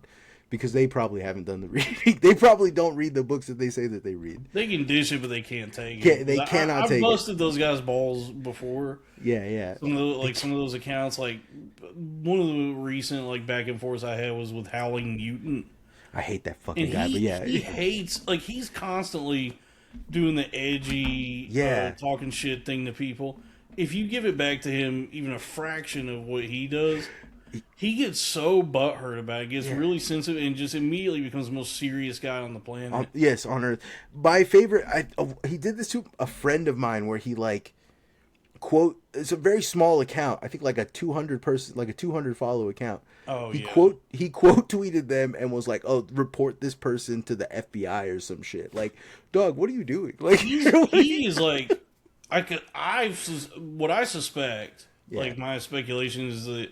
because they probably haven't done the reading. They probably don't read the books that they say that they read. They can dish it, but they can't take it. They cannot I've take it. busted those guys' balls before. Yeah, yeah. Some of those accounts, like one of the recent like back and forths I had was with Howling Mutant, I hate that fucking and guy, but yeah, he hates like he's constantly doing the edgy, Yeah. talking shit thing to people. If you give it back to him, even a fraction of what he does, he gets so butthurt about it, gets really sensitive, and just immediately becomes the most serious guy on the planet. yes, on Earth. My favorite, he did this to a friend of mine where he like quote. It's a very small account. I think like a 200 follow account. Oh, he yeah. he quote tweeted them and was like, "Oh, report this person to the FBI or some shit." Like, dog, what are you doing? Like, He is like, what I suspect, Yeah. like my speculation is that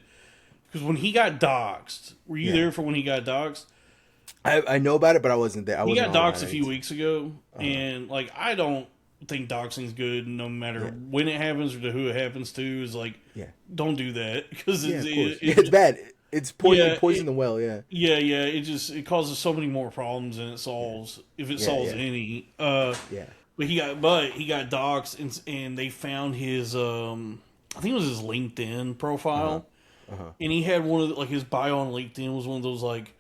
because when he got doxxed, were you Yeah. there for when he got doxxed? I know about it, but I wasn't there. He got online. doxxed a few weeks ago, and like I don't think doxing's good, no matter when it happens or to who it happens to. Is like, Yeah. don't do that because Yeah, of course. It's bad. It's poison the well. Yeah. Yeah. It causes so many more problems than it solves if it solves yeah. any. Yeah. But he got doxxed and they found his I think it was his LinkedIn profile, and he had one of like his bio on LinkedIn was one of those like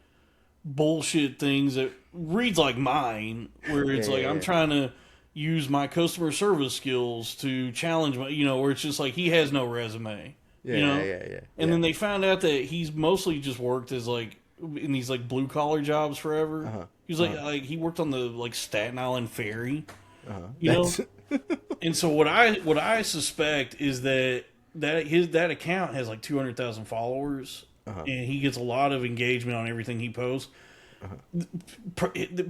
bullshit things that reads like mine, where it's like I'm trying to use my customer service skills to challenge my, where it's just like he has no resume, Yeah. And then they found out that he's mostly just worked as like in these like blue collar jobs forever. He was like he worked on the like Staten Island ferry, you know. And so what I suspect is that that account has like 200,000 followers, and he gets a lot of engagement on everything he posts.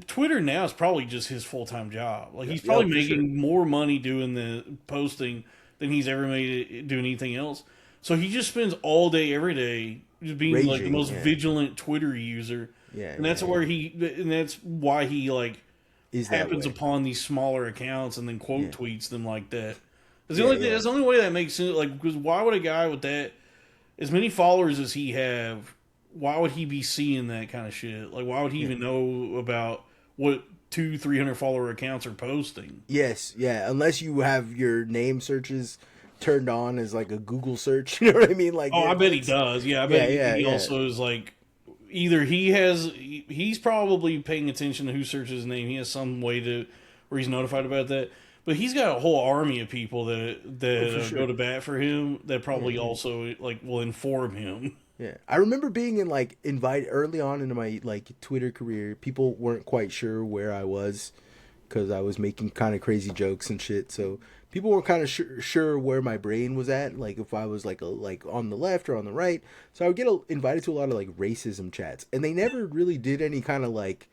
Twitter now is probably just his full time job. Like he's probably making more money doing the posting than he's ever made doing anything else. So he just spends all day, every day, just being like the most vigilant Twitter user. And that's why he like happens upon these smaller accounts and then quote tweets them like that. That's the only way that makes sense. Like, because why would a guy with that as many followers as he have? Why would he be seeing that kind of shit? Like, why would he even know about what 200-300 follower accounts are posting? Yes, yeah. Unless you have your name searches turned on as like a Google search, you know what I mean? Like, I bet he does. Yeah, I bet he also is like either he's probably paying attention to who searches his name. He has some way to where he's notified about that. But he's got a whole army of people that go to bat for him that probably also like will inform him. Yeah, I remember being in like invite early on into my like Twitter career. People weren't quite sure where I was because I was making kind of crazy jokes and shit. So people were kind of sure where my brain was at, like if I was like on the left or on the right. So I would get invited to a lot of like racism chats, and they never really did any kind of like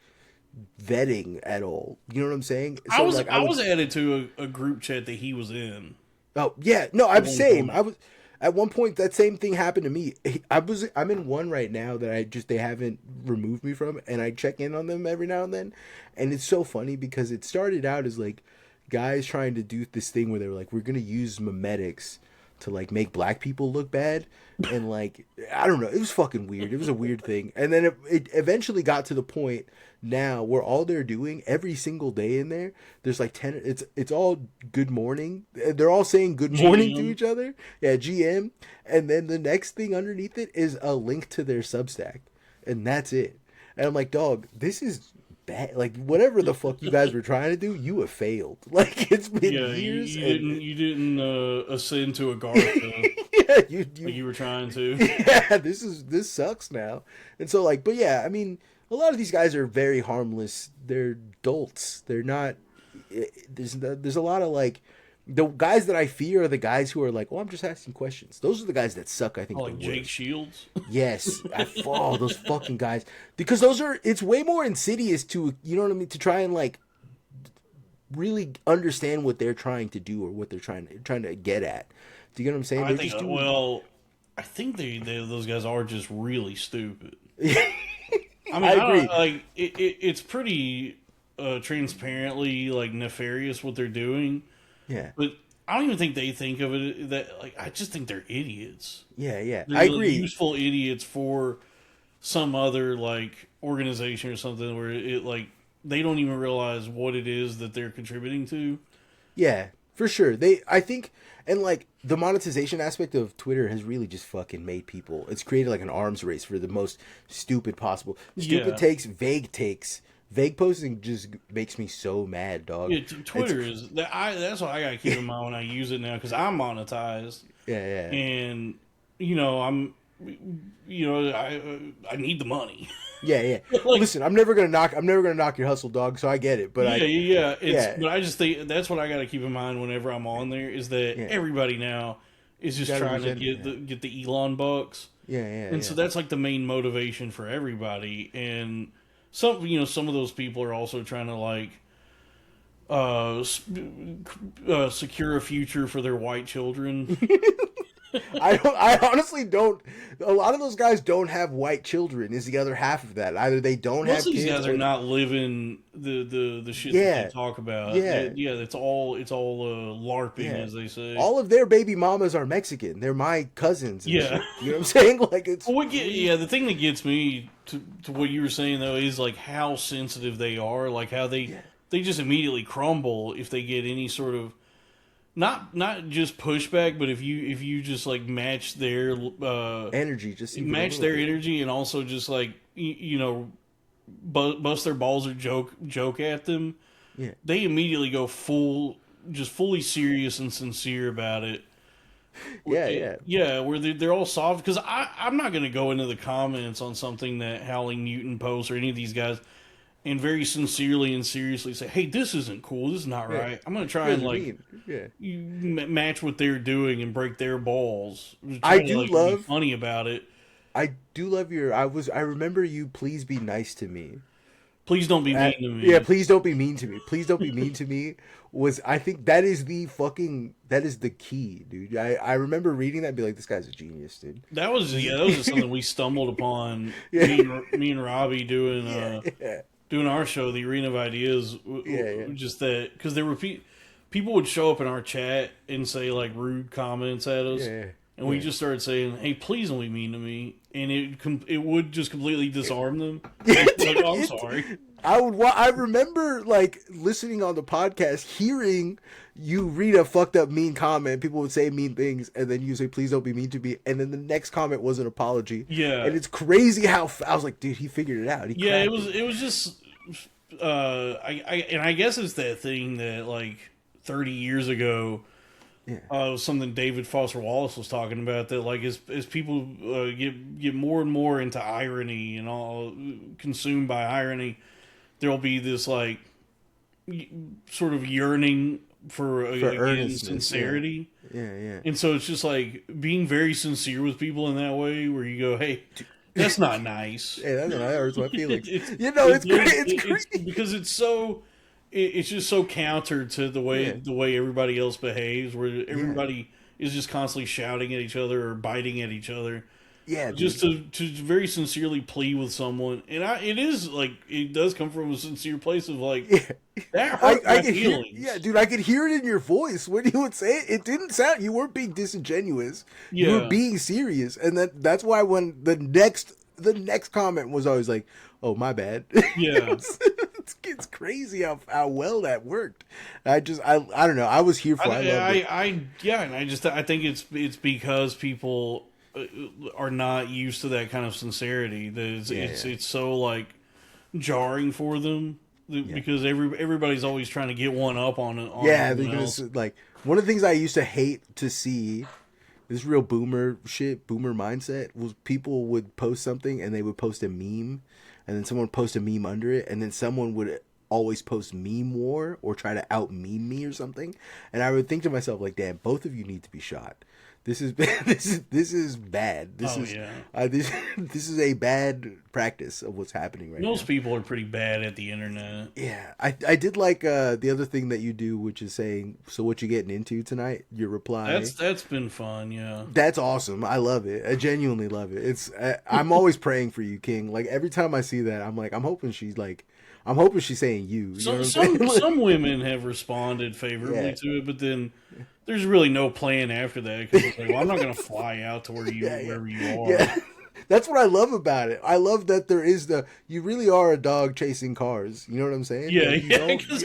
vetting at all. You know what I'm saying? I So was like I I would. was added to a group chat that he was in Oh yeah, no, at I'm one same. point. I was at one point that same thing happened to me. I'm in one right now that they haven't removed me from, and I check in on them every now and then, and it's so funny because it started out as like guys trying to do this thing where they were like, we're gonna use memetics to like make black people look bad, and like I don't know, it was fucking weird. It was a weird thing, and then it eventually got to the point now where all they're doing every single day in there, there's like 10, it's all good morning, they're all saying good morning to GM. each other, yeah, GM, and then the next thing underneath it is a link to their Substack, and that's it. And I'm like, dog, this is bad. Like whatever the fuck you guys were trying to do, you have failed. Like it's been Yeah, years, you didn't ascend to a Gartha yeah, like you you were trying to. yeah, this sucks now. And so like, but yeah, I mean, a lot of these guys are very harmless. They're dolts. They're not. There's a lot of like the guys that I fear are the guys who are like, oh, I'm just asking questions. Those are the guys that suck. I Oh, think the like Jake worst. Shields. Yes, I fall those fucking guys because those are. It's way more insidious to you know what I mean, to try and like really understand what they're trying to do or what they're trying to get at. Do you get what I'm saying? I They're think just doing. well, I think those guys are just really stupid. I mean, I I don't agree. like it's pretty transparently like nefarious what they're doing, Yeah. but I don't even think they think of it that like I just think they're idiots. Yeah, yeah. They're I like agree. useful idiots for some other like organization or something where it like they don't even realize what it is that they're contributing to. Yeah, for sure. I think, and like the monetization aspect of Twitter has really just fucking made people. It's created like an arms race for the most stupid possible. Stupid Yeah, takes, vague takes. Vague posting just makes me so mad, dog. yeah. It's Twitter is that. That's what I gotta keep in mind when I use it now because I'm monetized yeah, yeah, and you know I'm you know I need the money. yeah, yeah. Like Listen, I'm never gonna knock your hustle, dog. So I get it, but yeah, I, yeah, yeah. It's yeah, but I just think that's what I got to keep in mind whenever I'm on there is that yeah. everybody now is just Gotta trying to resent it. get the Elon bucks, Yeah, yeah, and so yeah. that's like the main motivation for everybody. And some of those people are also trying to like secure a future for their white children. I honestly don't. A lot of those guys don't have white children. Is the other half of that? Either they don't Most have of these kids, guys are or not living the shit that they yeah, talk about. yeah, Yeah, it's all LARPing yeah. as they say. All of their baby mamas are Mexican. They're my cousins and Yeah. shit. You know what I'm saying? Like it's Well, yeah, crazy. the thing that gets me to what you were saying though is like how sensitive they are, like how Yeah, they just immediately crumble if they get any sort of not just pushback, but if you just like energy, just even a match little their bit. energy and also just like you know bust their balls or joke at them, Yeah, they immediately go fully serious and sincere about it. yeah, yeah, Yeah, where they're all soft because I'm not going to go into the comments on something that Howling Newton posts or any of these guys and very sincerely and seriously say, "Hey, this isn't cool. This is not yeah. right." I'm going to You try guys and are like mean. Yeah, match what they're doing and break their balls. I Try to do like be love. funny about it. I do love your. I remember you. Please be nice to me. Please don't be mean to Yeah, me. please don't be mean to me. Please don't be mean to me. Was I think that is the fucking that is the key, dude. I remember reading that and be like, this guy's a genius, dude. That was just something we stumbled upon. Yeah, Me and Robbie doing yeah, yeah, doing our show, the Arena of Ideas. yeah, yeah, Just that because there were people would show up in our chat and say like rude comments at us, yeah, and we yeah. just started saying, "Hey, please don't be mean to me," and it would just completely disarm them. It, Like, oh, I'm it, sorry. I remember like listening on the podcast, hearing you read a fucked up mean comment. People would say mean things, and then you say, "Please don't be mean to me," and then the next comment was an apology. Yeah, And it's crazy how I was like, dude, he figured it out. He yeah. cracked it. It was just I guess it's that thing that like 30 years ago Yeah. Something David Foster Wallace was talking about, that like as people get more and more into irony and all consumed by irony, there'll be this like sort of yearning for For again earnestness. Yeah. sincerity. Yeah. Yeah. And so it's just like being very sincere with people in that way, where you go, "Hey, that's not nice." Hey, that's what I hurts my feelings. it's It's great. It's it's great. because it's so it's just so counter to Yeah. the way everybody else behaves, where Yeah. everybody is just constantly shouting at each other or biting at each other, Yeah, just dude. to very sincerely plead with someone. And it is like, it does come from a sincere place of like, Yeah. that hurt I my could hear, feelings. yeah, dude, I could hear it in your voice when you would say it. It didn't sound, you weren't being disingenuous. You were Yeah, being serious. And that's why when the next comment was always like, oh, my bad. yeah. It's crazy how well that worked. I don't know. I was here for I loved it. Yeah, and I think it's because people are not used to that kind of sincerity, that Yeah, yeah. it's so like jarring for them, Yeah. because everybody's always trying to get one up on Yeah, everyone because else. like one of the things I used to hate to see, this real boomer shit, boomer mindset, was people would post something and they would post a meme, and then someone would post a meme under it, and then someone would always post meme war or try to out meme me or something, and I would think to myself like, damn, both of you need to be shot. This is this is bad. This Oh is yeah, this is a bad practice of what's happening right now. most people are pretty bad at the internet. Yeah, I did like the other thing that you do, which is saying, "So what you getting into tonight?" Your reply. That's been fun. Yeah. That's awesome. I love it. I genuinely love it. I'm always praying for you, King. Like every time I see that, I'm like, I'm hoping she's saying you. You know what I'm saying? Some women have responded favorably Yeah. to it, but then there's really no plan after that, because it's like, well, I'm not going to fly out to wherever you are. Yeah. That's what I love about it. I love that there is you really are a dog chasing cars. You know what I'm saying? Yeah, Like, you yeah. don't- Because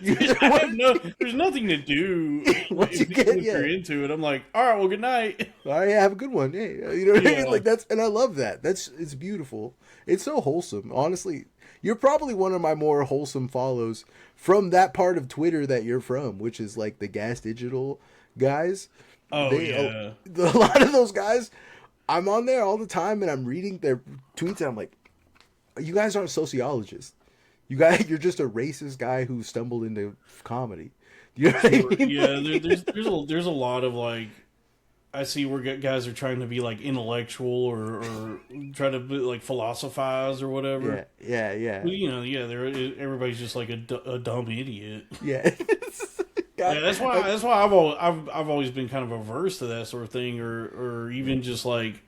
you- there's nothing to do Once you get- if you're yeah. into it. I'm like, all right, well, good night. All right, yeah, have a good one. Hey, you know what I Yeah. mean? Like and I love that. It's beautiful. It's so wholesome. Honestly, you're probably one of my more wholesome follows from that part of Twitter that you're from, which is like the Gas Digital guys. Oh They, yeah, a lot of those guys, I'm on there all the time and I'm reading their tweets and I'm like, you guys aren't sociologists. You're just a racist guy who stumbled into comedy. You know what I mean? yeah. There's a lot of like, I see where guys are trying to be like intellectual, or try to be, like, philosophize or whatever. Yeah. Well, yeah, everybody's just like a dumb idiot. Yeah. Yeah, that's why I've always been kind of averse to that sort of thing, or even just like,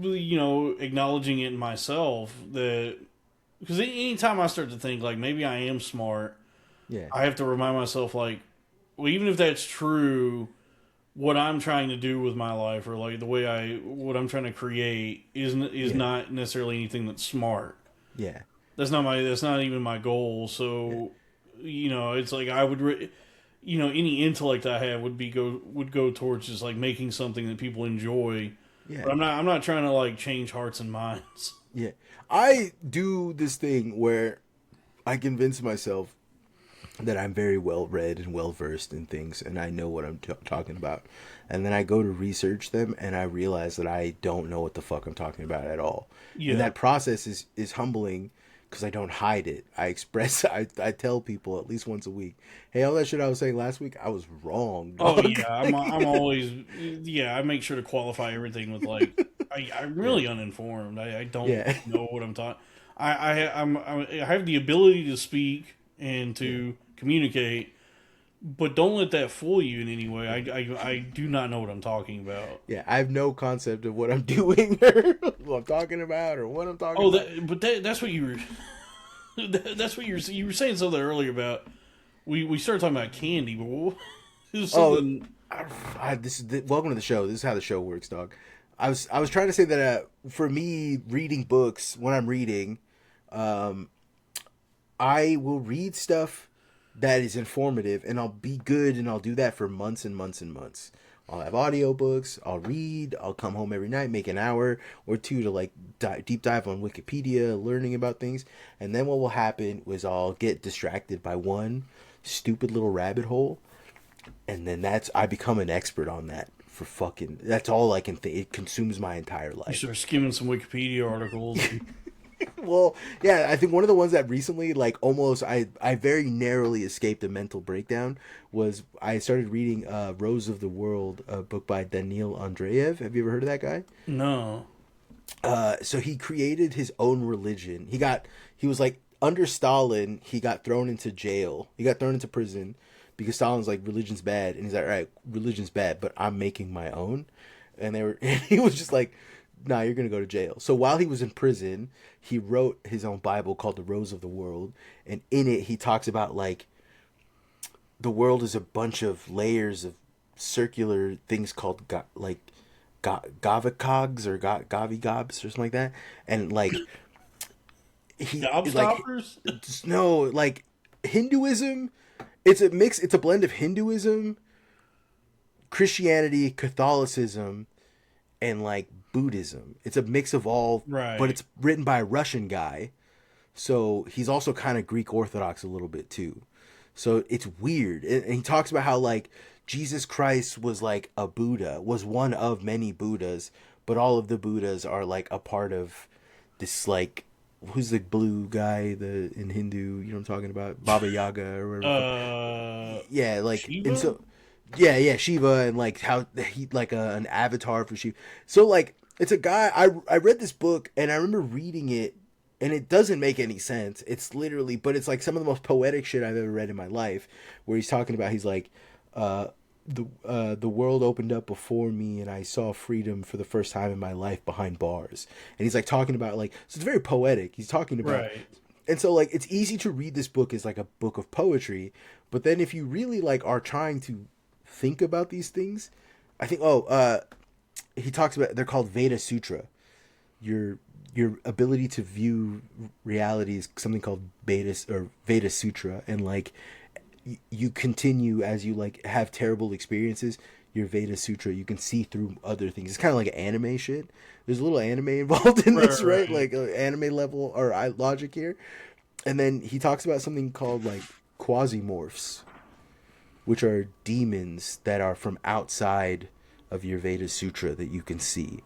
acknowledging it in myself, that because anytime I start to think like maybe I am smart, Yeah. I have to remind myself like, well, even if that's true, what I'm trying to do with my life, or like what I'm trying to create is not necessarily anything that's smart. Yeah. That's not even my goal. So, it's like I would, any intellect I have would go towards just like making something that people enjoy. Yeah. But I'm not trying to like change hearts and minds. Yeah. I do this thing where I convince myself that I'm very well read and well versed in things and I know what I'm talking about. And then I go to research them and I realize that I don't know what the fuck I'm talking about at all. Yeah. And that process is humbling because I don't hide it. I tell people at least once a week, hey, all that shit I was saying last week, I was wrong. Oh dog." yeah, I'm always, I make sure to qualify everything with like, I'm really uninformed. I don't Yeah. know what I'm talking. I have the ability to speak and to communicate, but don't let that fool you in any way. I do not know what I'm talking about. Yeah, I have no concept of what I'm doing or what I'm talking about or what I'm talking about. That's what you were. That's what you were saying something earlier about. We started talking about candy, but it was something. Welcome to the show. This is how the show works, dog. I was trying to say that for me, reading books when I'm reading, I will read stuff that is informative, and I'll be good, and I'll do that for months and months and months. I'll have audiobooks, I'll read, I'll come home every night, make an hour or two to like deep dive on Wikipedia, learning about things, and then what will happen is I'll get distracted by one stupid little rabbit hole, and then I become an expert on that for fucking. That's all I can think. It consumes my entire You life. start skimming some Wikipedia articles. Well, yeah, I think one of the ones that recently, like, almost I very narrowly escaped a mental breakdown was I started reading Rose of the World, a book by Daniil Andreev. Have you ever heard of that guy? No. So he created his own religion. He was like under Stalin, he got thrown into jail. He got thrown into prison because Stalin's like religion's bad, and he's like, all right, religion's bad, but I'm making my own. And and he was just like, nah, you're gonna go to jail. So while he was in prison, he wrote his own Bible called the Rose of the World, and in it he talks about like the world is a bunch of layers of circular things called Gavicogs or Gavigobs or something like that, and like like Gobstoppers? no, like Hinduism. It's a mix. It's a blend of Hinduism, Christianity, Catholicism, and like Buddhism. It's a mix of all, Right. but it's written by a Russian guy, so he's also kind of Greek Orthodox a little bit too. So it's weird, and he talks about how like Jesus Christ was like a Buddha, was one of many Buddhas, but all of the Buddhas are like a part of this like who's the blue guy in Hindu, you know what I'm talking about, Baba Yaga or whatever. Yeah, like Shiva? and so yeah, Shiva, and like how he like an avatar for Shiva. So like it's a guy. I read this book and I remember reading it, and it doesn't make any sense. It's literally, but it's like some of the most poetic shit I've ever read in my life. Where he's talking about, he's like, the world opened up before me, and I saw freedom for the first time in my life behind bars. And he's like talking about like, so it's very poetic. He's talking about. Right. And so like it's easy to read this book as like a book of poetry, but then if you really like are trying to think about these things, I think he talks about, they're called Veda Sutra. Your ability to view reality is something called Veda Sutra, and like you continue as you like have terrible experiences. Your Veda Sutra, you can see through other things. It's kind of like anime shit. There's a little anime involved in this, right? Like anime level or logic here. And then he talks about something called like quasimorphs, which are demons that are from outside of your Veda Sutra that you can see.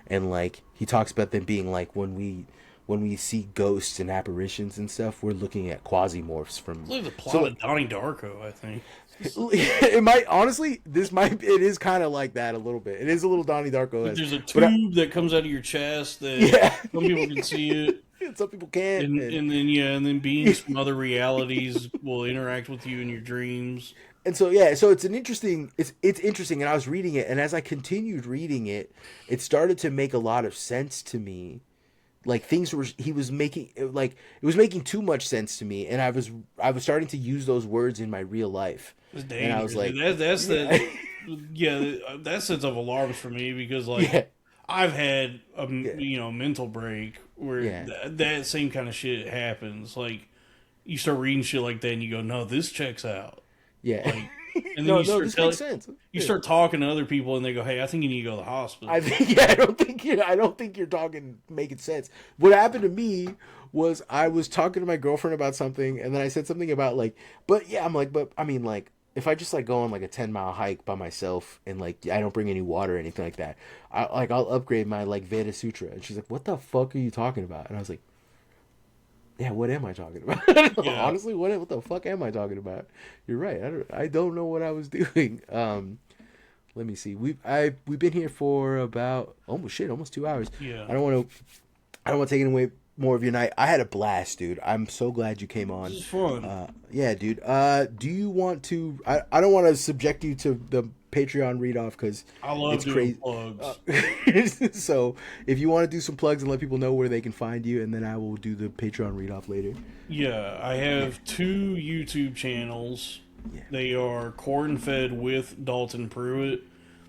And like he talks about them being like when we see ghosts and apparitions and stuff, we're looking at quasimorphs from. It's like the plot of Donnie Darko, I think. It might honestly, it is kind of like that a little bit. It is a little Donnie Darko. But there's a tube that comes out of your chest that some people can see it. Some people can't. And then beings from other realities will interact with you in your dreams. And so so it's interesting, and I was reading it, and as I continued reading it, it started to make a lot of sense to me. Like he was making, like it was making too much sense to me, and I was starting to use those words in my real life. It's dangerous. And I was like, that sets off alarms for me because like I've had a mental break where that same kind of shit happens. Like you start reading shit like that and you go, no, this checks out. Yeah. Like, and then this makes sense. You start talking to other people and they go, hey, I think you need to go to the hospital. I don't think you're making sense. What happened to me was I was talking to my girlfriend about something, and then I said something about like, I'm like, but I mean like, if I just like go on like a 10-mile hike by myself and like I don't bring any water or anything like that, I'll upgrade my like Veda Sutra. And she's like, what the fuck are you talking about? And I was like, yeah, what am I talking about? Honestly, what the fuck am I talking about? You're right. I don't know what I was doing. Let me see. We've been here for about almost 2 hours. Yeah. I don't want to take away more of your night. I had a blast, dude. I'm so glad you came on. This is fun. Yeah, dude. Do you want to? I don't want to subject you to the Patreon read off because I love it's doing crazy. plugs. So if you want to do some plugs and let people know where they can find you, and then I will do the Patreon read off later. Yeah, I have 2 YouTube channels. Yeah. They are Corn Fed with Dalton Pruitt.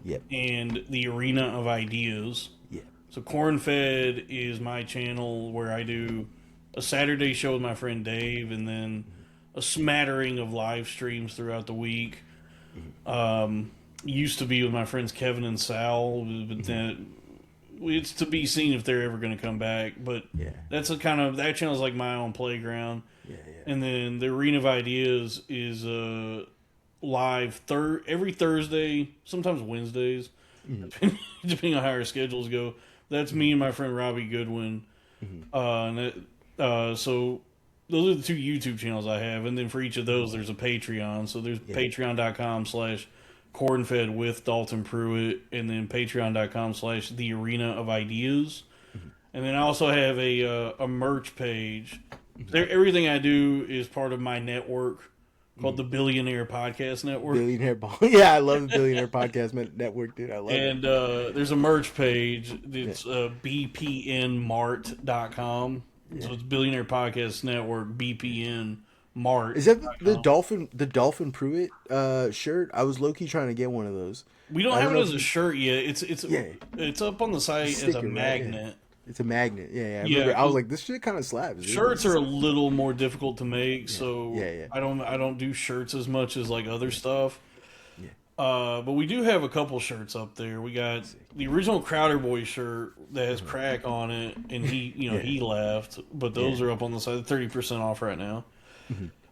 Yep. And the Arena of Ideas. Yeah. So Corn Fed is my channel where I do a Saturday show with my friend Dave, and then a smattering of live streams throughout the week. Used to be with my friends Kevin and Sal, but then it's to be seen if they're ever going to come back. But that's that channel is like my own playground. Yeah. And then the Arena of Ideas is live every Thursday, sometimes Wednesdays, depending on how our schedules go. That's me and my friend Robbie Goodwin. So those are the two YouTube channels I have, and then for each of those, there's a Patreon. So there's patreon.com/cornfed with Dalton Pruitt, and then patreon.com/the Arena of Ideas. And then I also have a merch page. Everything I do is part of my network called the Billionaire Podcast Network. Yeah, I love the Billionaire Podcast Network, dude. I love it. And there's a merch page. It's bpnmart.com. So it's Billionaire Podcast Network, BPN Mart. Is that the Dolphin Pruitt shirt? I was low key trying to get one of those. We don't have it as a shirt yet. It's up on the site as a magnet. Right? It's a magnet. Yeah. I remember. I was like, this shit kind of slaps. Shirts are a little more difficult to make, so I don't do shirts as much as like other stuff. Yeah. But we do have a couple shirts up there. We got the original Crowder Boy shirt that has crack on it, and he left. But those are up on the side, 30% off right now,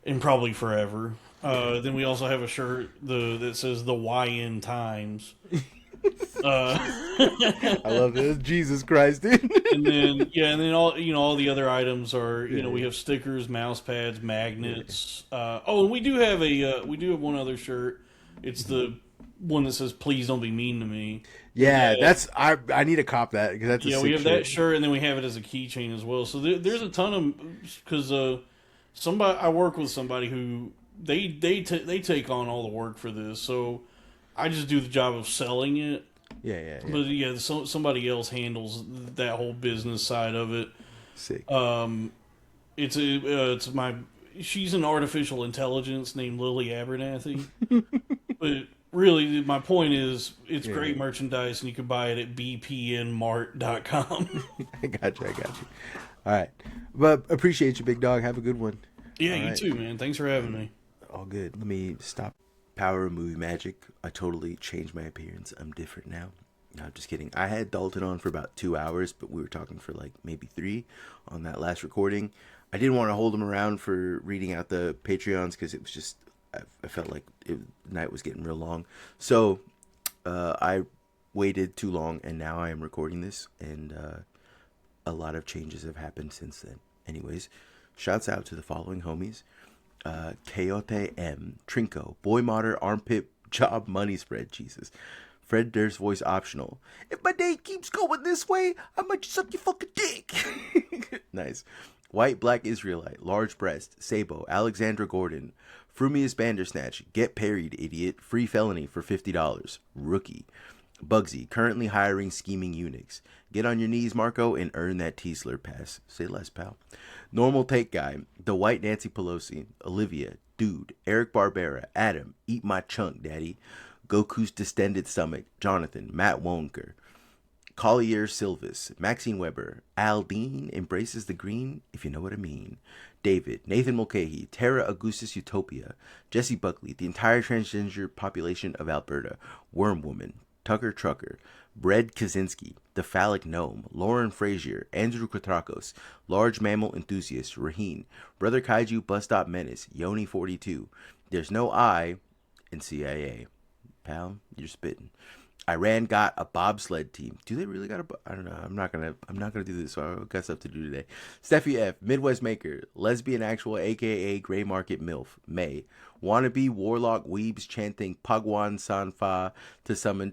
and probably forever. Then we also have a shirt that says the YN Times. I love this. Jesus Christ, dude. and then all the other items are we have stickers, mouse pads, magnets. And we do have one other shirt. It's the one that says "Please don't be mean to me." Yeah, I need to cop that because that's a we have shirt. that shirt, and then we have it as a keychain as well. So there's a ton of because I work with somebody who they take on all the work for this, so I just do the job of selling it. Yeah. But somebody else handles that whole business side of it. Sick. She's an artificial intelligence named Lily Abernathy. But really, my point is, it's great merchandise, and you can buy it at bpnmart.com. I got you. All right. But appreciate you, big dog. Have a good one. Yeah, all you too, man. Thanks for having me. All good. Let me stop. Power of movie magic. I totally changed my appearance. I'm different now. No, I'm just kidding. I had Dalton on for about 2 hours, but we were talking for like maybe 3 on that last recording. I didn't want to hold him around for reading out the Patreons because it was just, I felt like the night was getting real long. So I waited too long, and now I am recording this, and a lot of changes have happened since then. Anyways, shouts out to the following homies. Coyote M, Trinko, Boy Modder, Armpit Job, Money Spread, Jesus. Fred Durst voice optional. If my day keeps going this way, I might just suck your fucking dick. Nice. White Black Israelite, Large Breast, Sabo, Alexandra Gordon, Frumius Bandersnatch, Get Parried, Idiot, Free Felony for $50, Rookie. Bugsy, currently hiring scheming eunuchs. Get on your knees, Marco, and earn that T-Slur pass. Say less, pal. Normal Take Guy, The White Nancy Pelosi, Olivia, Dude, Eric Barbera, Adam, Eat My Chunk, Daddy, Goku's Distended Stomach, Jonathan, Matt Wonker, Collier Silvis, Maxine Weber, Aldine, Embraces the Green, if you know what I mean, David, Nathan Mulcahy, Tara Augustus Utopia, Jesse Buckley, the entire transgender population of Alberta, Worm Woman, Tucker Trucker, Bread Kaczynski, The Phallic Gnome, Lauren Frazier, Andrew Katrakos, Large Mammal Enthusiast, Raheen, Brother Kaiju Bus Stop Menace, Yoni42, There's No I in CIA. Pal, you're spitting. Iran got a bobsled team. Do they really got I don't know. I'm not gonna do this. So I've got stuff to do today. Steffi F, Midwest Maker, Lesbian Actual, aka Gray Market MILF, May, wannabe Warlock Weebs chanting Pagwan Sanfa to summon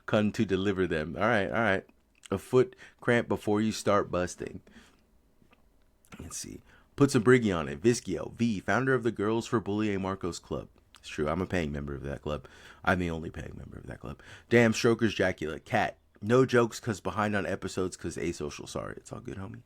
Kun to deliver them. All right. A foot cramp before you start busting. Let's see. Put some Briggy on it. Viskio V, founder of the Girls for Bullying Marcos Club. It's true. I'm a paying member of that club. I'm the only paying member of that club. Damn Strokers Jacula. Cat. No jokes cause behind on episodes cause asocial. Sorry. It's all good, homie.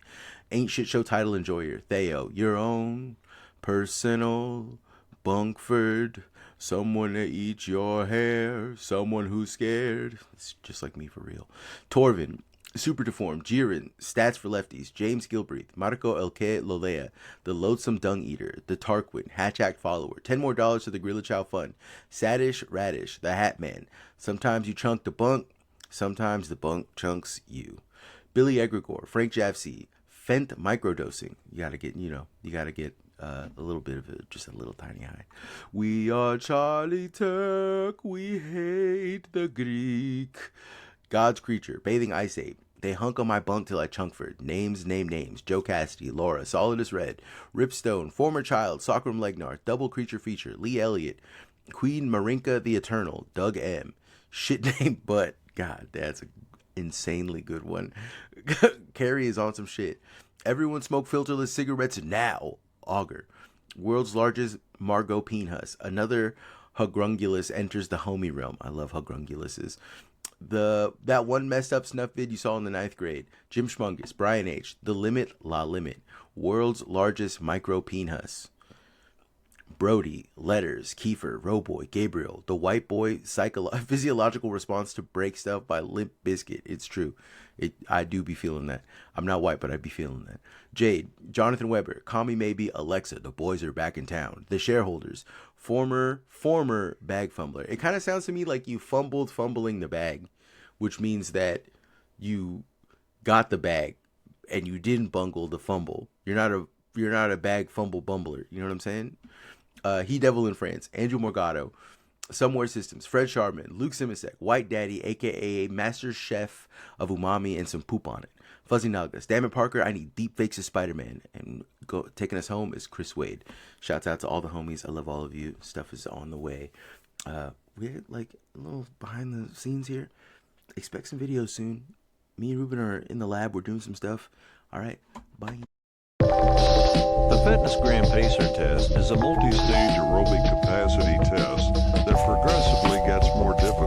Ain't shit show title enjoyer. Theo. Your own personal Bunkford. Someone to eat your hair. Someone who's scared. It's just like me for real. Torvin. Super Deformed, Jiren, Stats for Lefties, James Gilbreth, Marco Elke Lolea, The Loathsome Dung Eater, The Tarquin, Hatch Act Follower, $10 more to the Gorilla Chow Fund, Sadish Radish, The Hat Man, Sometimes You Chunk the Bunk, Sometimes the Bunk Chunks You, Billy Egregore, Frank Javsey, Fent Microdosing, you gotta get A little bit of it, just a little tiny high. We are Charlie Turk, we hate the Greek. God's creature, bathing ice ape. They hunk on my bunk till I chunkford. Names, name names. Joe Cassidy, Laura, Solid as Red, Ripstone, Former Child, Sockram Legnar, Double Creature Feature, Lee Elliott, Queen Marinka the Eternal, Doug M. Shit name Butt. God, that's an insanely good one. Carrie is on some shit. Everyone smoke filterless cigarettes now. Augur. World's largest Margot Peenhus. Another Hugrungulus enters the homie realm. I love Hugrunguluses. That one messed up snuff vid you saw in the 9th grade. Jim Schmungus. Brian H. The Limit, La Limit. World's largest micro Peenhus. Brody, Letters, Kiefer, Roboy, Gabriel, the white boy physiological response to break stuff by Limp Bizkit. It's true. I do be feeling that. I'm not white, but I be feeling that. Jade, Jonathan Weber, Call Me Maybe, Alexa, the boys are back in town. The shareholders, former bag fumbler. It kind of sounds to me like you fumbling the bag, which means that you got the bag and you didn't bungle the fumble. You're not a bag fumble bumbler. You know what I'm saying? He Devil in France, Andrew Morgado, Somewhere Systems, Fred Sharman, Luke Simasek, White Daddy, aka Master Chef of Umami, and some poop on it. Fuzzy Nagas, Damn it Parker, I need deep fakes of Spider-Man. And taking us home is Chris Wade. Shouts out to all the homies. I love all of you. Stuff is on the way. We're like a little behind the scenes here. Expect some videos soon. Me and Ruben are in the lab. We're doing some stuff. All right. Bye. The Fitness Gram Pacer test is a multi-stage aerobic capacity test that progressively gets more difficult